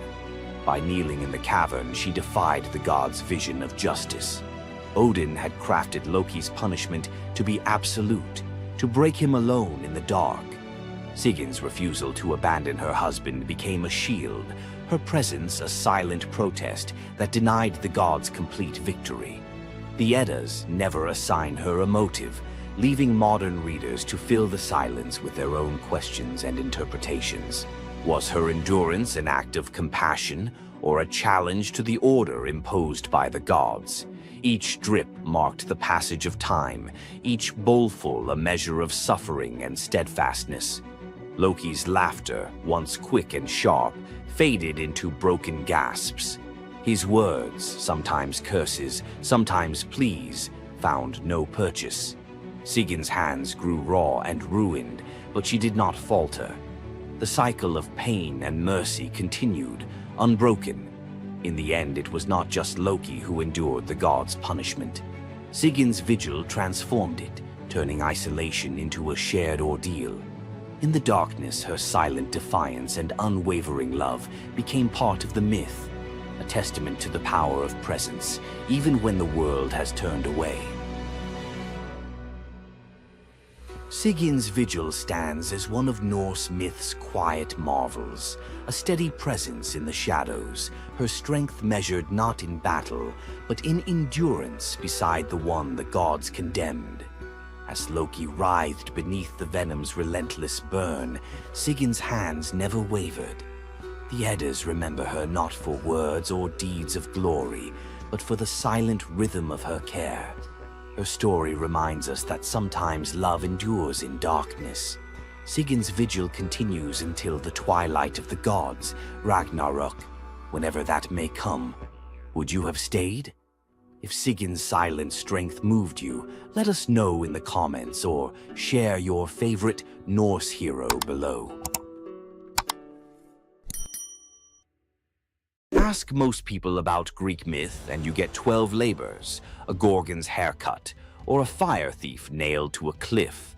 By kneeling in the cavern, she defied the gods' vision of justice. Odin had crafted Loki's punishment to be absolute, to break him alone in the dark. Sigyn's refusal to abandon her husband became a shield, her presence a silent protest that denied the gods complete victory. The Eddas never assign her a motive, leaving modern readers to fill the silence with their own questions and interpretations. Was her endurance an act of compassion or a challenge to the order imposed by the gods? Each drip marked the passage of time, each bowlful a measure of suffering and steadfastness. Loki's laughter, once quick and sharp, faded into broken gasps. His words, sometimes curses, sometimes pleas, found no purchase. Sigyn's hands grew raw and ruined, but she did not falter. The cycle of pain and mercy continued, unbroken. In the end, it was not just Loki who endured the gods' punishment. Sigyn's vigil transformed it, turning isolation into a shared ordeal. In the darkness, her silent defiance and unwavering love became part of the myth, a testament to the power of presence, even when the world has turned away. Sigyn's vigil stands as one of Norse myth's quiet marvels, a steady presence in the shadows, her strength measured not in battle, but in endurance beside the one the gods condemned. As Loki writhed beneath the venom's relentless burn, Sigyn's hands never wavered. The Eddas remember her not for words or deeds of glory, but for the silent rhythm of her care. Her story reminds us that sometimes love endures in darkness. Sigyn's vigil continues until the twilight of the gods, Ragnarok, whenever that may come. Would you have stayed? If Sigyn's silent strength moved you, let us know in the comments or share your favorite Norse hero below. Ask most people about Greek myth and you get 12 labors, a Gorgon's haircut, or a fire thief nailed to a cliff.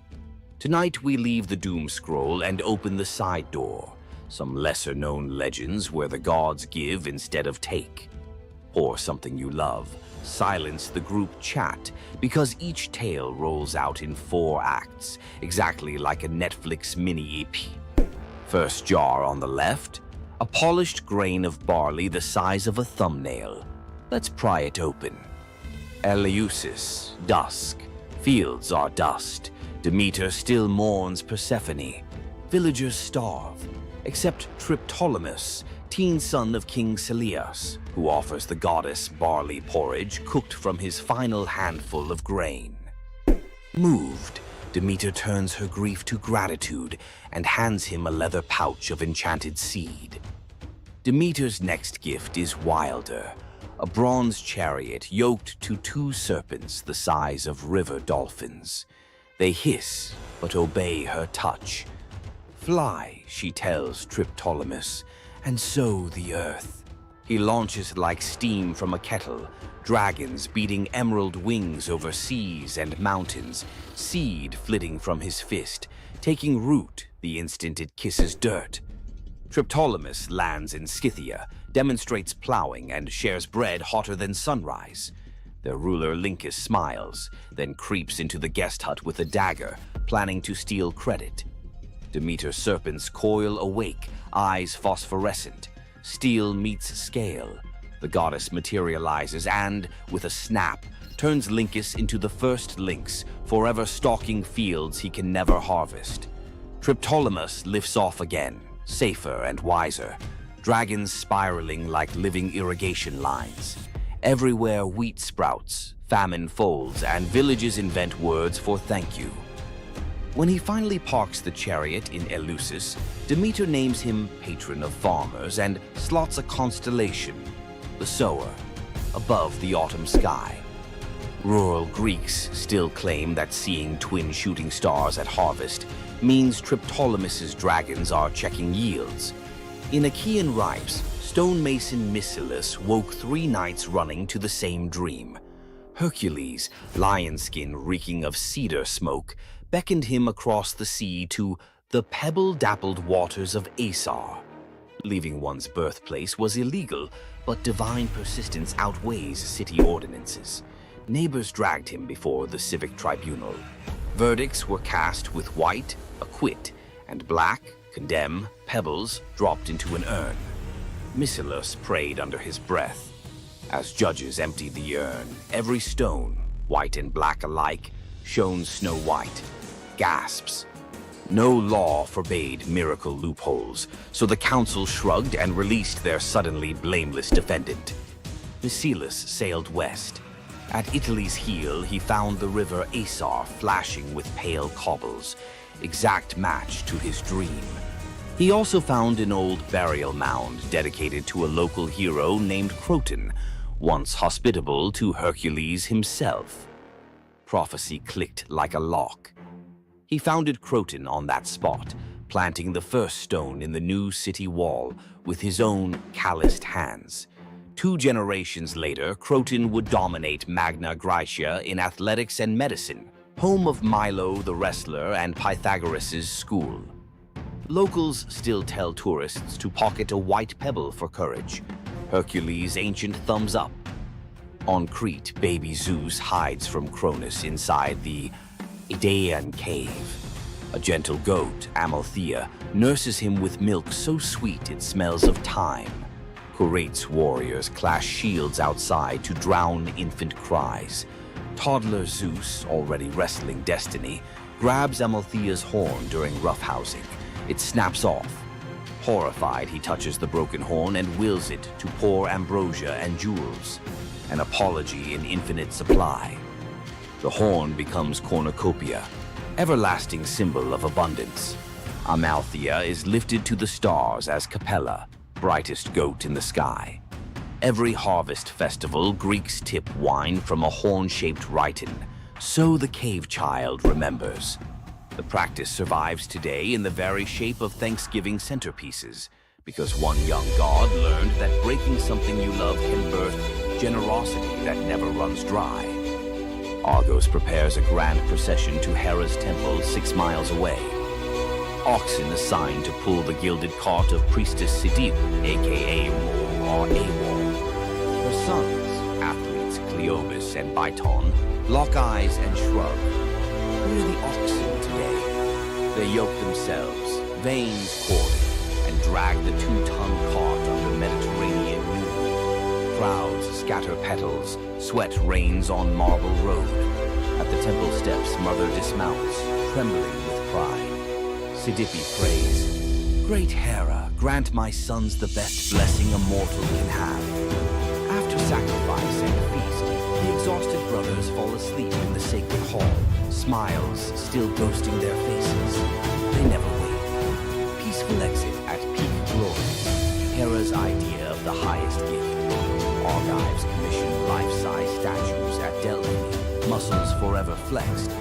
Tonight we leave the doom scroll and open the side door, some lesser-known legends where the gods give instead of take. Or something you love. Silence the group chat, because each tale rolls out in 4 acts, exactly like a Netflix mini-EP. First jar on the left, a polished grain of barley the size of a thumbnail. Let's pry it open. Eleusis, dusk. Fields are dust. Demeter still mourns Persephone. Villagers starve, except Triptolemus, teen son of King Celeus, who offers the goddess barley porridge cooked from his final handful of grain. Moved, Demeter turns her grief to gratitude and hands him a leather pouch of enchanted seed. Demeter's next gift is wilder, a bronze chariot yoked to 2 serpents the size of river dolphins. They hiss, but obey her touch. Fly, she tells Triptolemus, and sow the earth. He launches like steam from a kettle, dragons beating emerald wings over seas and mountains, seed flitting from his fist, taking root the instant it kisses dirt. Triptolemus lands in Scythia, demonstrates plowing, and shares bread hotter than sunrise. Their ruler Lincus smiles, then creeps into the guest hut with a dagger, planning to steal credit. Demeter's serpents coil awake, eyes phosphorescent. Steel meets scale. The goddess materializes and, with a snap, turns Lincus into the first lynx, forever stalking fields he can never harvest. Triptolemus lifts off again, safer and wiser. Dragons spiraling like living irrigation lines. Everywhere wheat sprouts, famine folds, and villages invent words for thank you. When he finally parks the chariot in Eleusis, Demeter names him patron of farmers and slots a constellation, the sower, above the autumn sky. Rural Greeks still claim that seeing twin shooting stars at harvest means Triptolemus's dragons are checking yields. In Achaean rites, stonemason Mycilus woke 3 nights running to the same dream. Hercules, lion skin reeking of cedar smoke, beckoned him across the sea to the pebble-dappled waters of Asar. Leaving one's birthplace was illegal, but divine persistence outweighs city ordinances. Neighbors dragged him before the civic tribunal. Verdicts were cast with white, acquit, and black, condemn, pebbles dropped into an urn. Mycilus prayed under his breath. As judges emptied the urn, every stone, white and black alike, shone snow white. Gasps. No law forbade miracle loopholes, so the council shrugged and released their suddenly blameless defendant. Mycilus sailed west. At Italy's heel, he found the river Asar flashing with pale cobbles, exact match to his dream. He also found an old burial mound dedicated to a local hero named Croton, once hospitable to Hercules himself. Prophecy clicked like a lock. He founded Croton on that spot, planting the first stone in the new city wall with his own calloused hands. 2 generations later, Croton would dominate Magna Graecia in athletics and medicine, home of Milo the wrestler and Pythagoras' school. Locals still tell tourists to pocket a white pebble for courage. Hercules' ancient thumbs up. On Crete, baby Zeus hides from Cronus inside the Idaean cave. A gentle goat, Amalthea, nurses him with milk so sweet it smells of thyme. Curate's warriors clash shields outside to drown infant cries. Toddler Zeus, already wrestling destiny, grabs Amalthea's horn during roughhousing. It snaps off. Horrified, he touches the broken horn and wills it to pour ambrosia and jewels, an apology in infinite supply. The horn becomes cornucopia, everlasting symbol of abundance. Amalthea is lifted to the stars as Capella, brightest goat in the sky. Every harvest festival, Greeks tip wine from a horn-shaped rhyton, so the cave child remembers. The practice survives today in the very shape of Thanksgiving centerpieces, because one young god learned that breaking something you love can birth generosity that never runs dry. Argos prepares a grand procession to Hera's temple 6 miles away. Oxen assigned to pull the gilded cart of priestess Sidip, aka Mor or Awor. Her sons, athletes Cleobus and Biton, lock eyes and shrug. We're the oxen today. They yoke themselves, veins corded, and drag the 2-ton cart under Mediterranean noon. Crowds scatter petals, sweat rains on marble road. At the temple steps, mother dismounts, trembling with pride. Sidippe prays, "Great Hera, grant my sons the best blessing a mortal can have." After sacrifice and feast, the exhausted brothers fall asleep in the sacred hall, smiles still ghosting their faces. They never wake. Peaceful exit at peak glory. Hera's idea of the highest gift. Argives commissioned life-size statues at Delphi, muscles forever flexed.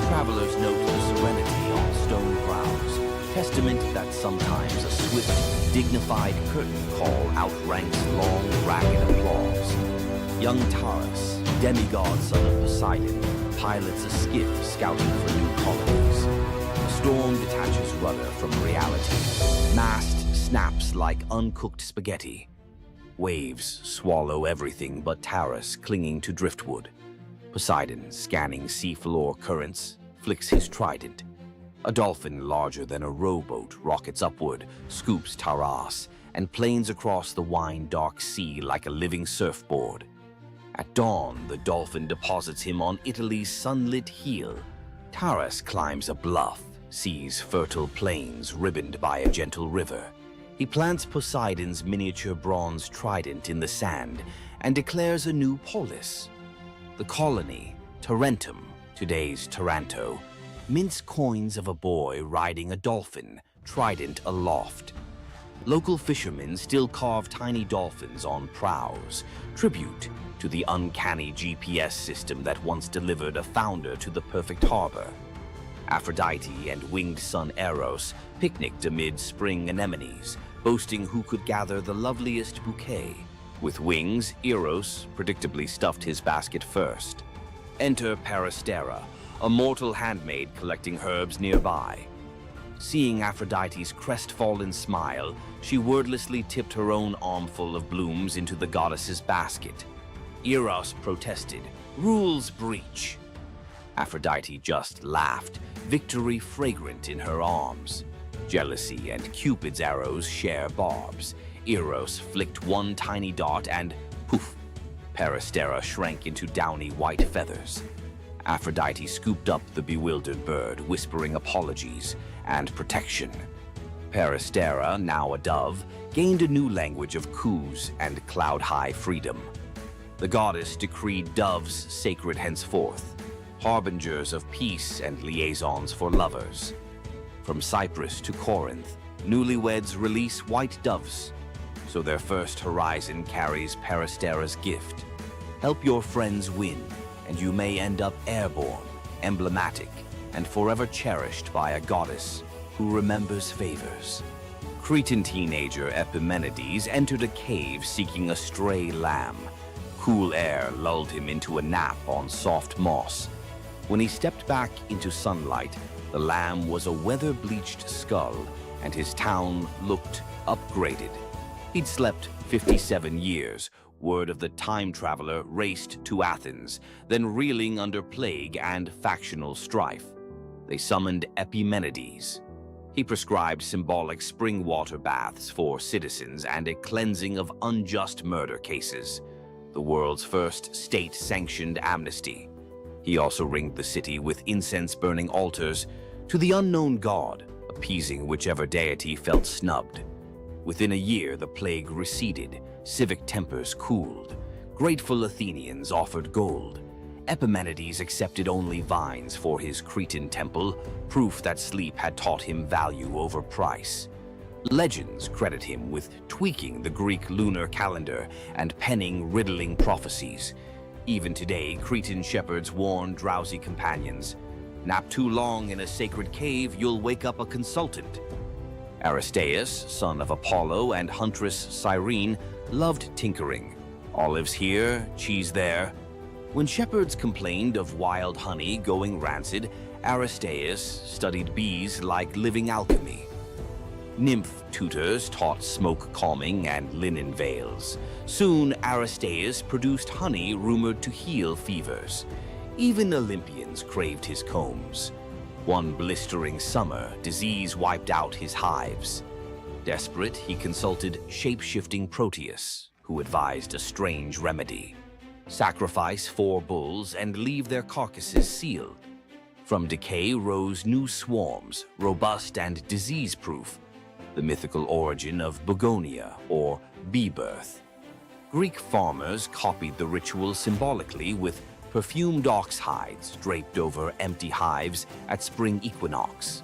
Travelers note the serenity on stone brows. testament that sometimes a swift, dignified curtain call outranks long, ragged applause. Young Taurus, demigod son of Poseidon, pilots a skiff scouting for new colonies. The storm detaches rudder from reality. Mast snaps like uncooked spaghetti. Waves swallow everything but Taurus clinging to driftwood. Poseidon, scanning seafloor currents, flicks his trident. A dolphin larger than a rowboat rockets upward, scoops Taurus, and planes across the wine-dark sea like a living surfboard. At dawn, the dolphin deposits him on Italy's sunlit heel. Taurus climbs a bluff, sees fertile plains ribboned by a gentle river. He plants Poseidon's miniature bronze trident in the sand and declares a new polis. The colony, Tarentum, today's Taranto, mints coins of a boy riding a dolphin, trident aloft. Local fishermen still carve tiny dolphins on prows, tribute to the uncanny GPS system that once delivered a founder to the perfect harbor. Aphrodite and winged son Eros picnicked amid spring anemones, boasting who could gather the loveliest bouquet. With wings, Eros predictably stuffed his basket first. Enter Peristera, a mortal handmaid collecting herbs nearby. Seeing Aphrodite's crestfallen smile, she wordlessly tipped her own armful of blooms into the goddess's basket. Eros protested, "Rules breach." Aphrodite just laughed, victory fragrant in her arms. Jealousy and Cupid's arrows share barbs. Eros flicked one tiny dart and poof, Peristera shrank into downy white feathers. Aphrodite scooped up the bewildered bird, whispering apologies and protection. Peristera, now a dove, gained a new language of coos and cloud-high freedom. The goddess decreed doves sacred henceforth, harbingers of peace and liaisons for lovers. From Cyprus to Corinth, newlyweds release white doves, so their first horizon carries Peristera's gift. Help your friends win, and you may end up airborne, emblematic, and forever cherished by a goddess who remembers favors. Cretan teenager Epimenides entered a cave seeking a stray lamb. Cool air lulled him into a nap on soft moss. When he stepped back into sunlight, the lamb was a weather-bleached skull, and his town looked upgraded. He'd slept 57 years. Word of the time traveler raced to Athens, then reeling under plague and factional strife. They summoned Epimenides. He prescribed symbolic spring water baths for citizens and a cleansing of unjust murder cases, the world's first state-sanctioned amnesty. He also ringed the city with incense-burning altars to the unknown god, appeasing whichever deity felt snubbed. Within a year, the plague receded, civic tempers cooled. Grateful Athenians offered gold. Epimenides accepted only vines for his Cretan temple, proof that sleep had taught him value over price. Legends credit him with tweaking the Greek lunar calendar and penning riddling prophecies. Even today, Cretan shepherds warn drowsy companions, "Nap too long in a sacred cave, you'll wake up a consultant." Aristaeus, son of Apollo and huntress Cyrene, loved tinkering. Olives here, cheese there. When shepherds complained of wild honey going rancid, Aristaeus studied bees like living alchemy. Nymph tutors taught smoke calming and linen veils. Soon, Aristaeus produced honey rumored to heal fevers. Even Olympians craved his combs. One blistering summer, disease wiped out his hives. Desperate, he consulted shape-shifting Proteus, who advised a strange remedy. Sacrifice 4 bulls and leave their carcasses sealed. From decay rose new swarms, robust and disease-proof, the mythical origin of begonia, or bee birth. Greek farmers copied the ritual symbolically with perfumed ox hides draped over empty hives at spring equinox.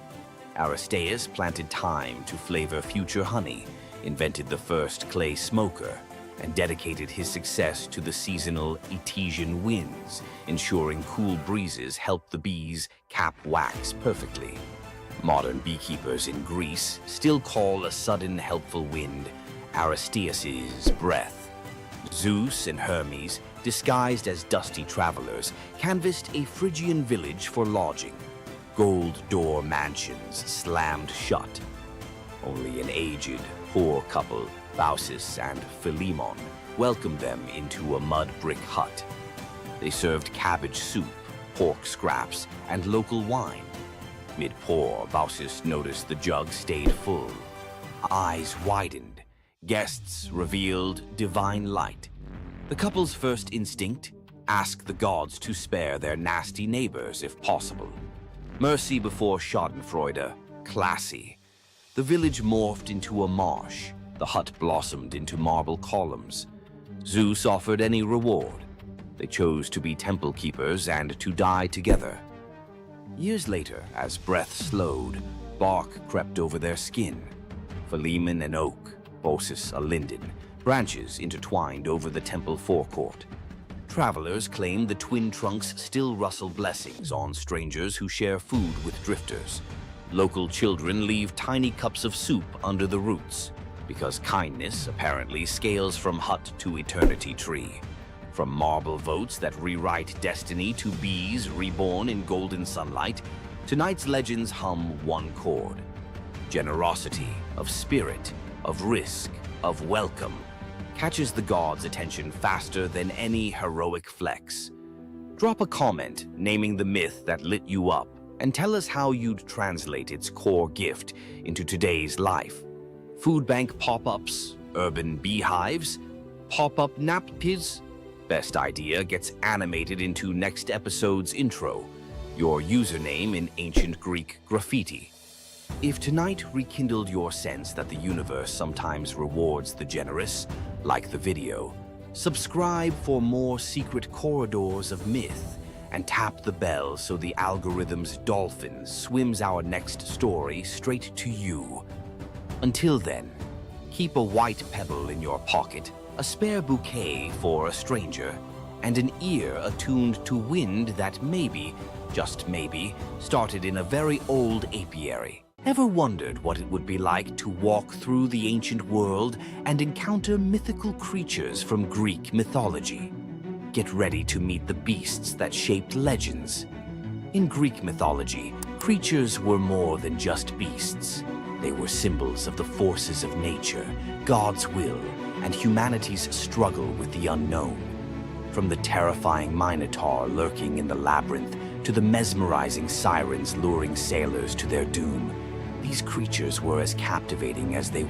Aristaeus planted thyme to flavor future honey, invented the first clay smoker, and dedicated his success to the seasonal Etesian winds, ensuring cool breezes helped the bees cap wax perfectly. Modern beekeepers in Greece still call a sudden helpful wind Aristeas's breath. Zeus and Hermes, disguised as dusty travelers, canvassed a Phrygian village for lodging. Gold door mansions slammed shut. Only an aged, poor couple, Baucis and Philemon, welcomed them into a mud brick hut. They served cabbage soup, pork scraps, and local wine. Mid-pour, Baucis noticed the jug stayed full. Eyes widened. Guests revealed divine light. The couple's first instinct? Ask the gods to spare their nasty neighbors if possible. Mercy before schadenfreude, classy. The village morphed into a marsh. The hut blossomed into marble columns. Zeus offered any reward. They chose to be temple keepers and to die together. Years later, as breath slowed, bark crept over their skin. Philemon an oak, Baucis a linden, branches intertwined over the temple forecourt. Travelers claim the twin trunks still rustle blessings on strangers who share food with drifters. Local children leave tiny cups of soup under the roots, because kindness apparently scales from hut to eternity tree. From marble votes that rewrite destiny to bees reborn in golden sunlight, tonight's legends hum one chord. Generosity, of spirit, of risk, of welcome, catches the gods' attention faster than any heroic flex. Drop a comment naming the myth that lit you up and tell us how you'd translate its core gift into today's life. Food bank pop-ups, urban beehives, pop-up nappies. Best idea gets animated into next episode's intro, your username in ancient Greek graffiti. If tonight rekindled your sense that the universe sometimes rewards the generous, like the video, subscribe for more secret corridors of myth and tap the bell so the algorithm's dolphin swims our next story straight to you. Until then, keep a white pebble in your pocket, a spare bouquet for a stranger, and an ear attuned to wind that maybe, just maybe, started in a very old apiary. Ever wondered what it would be like to walk through the ancient world and encounter mythical creatures from Greek mythology? Get ready to meet the beasts that shaped legends. In Greek mythology, creatures were more than just beasts. They were symbols of the forces of nature, God's will, and humanity's struggle with the unknown. From the terrifying Minotaur lurking in the labyrinth to the mesmerizing sirens luring sailors to their doom, these creatures were as captivating as they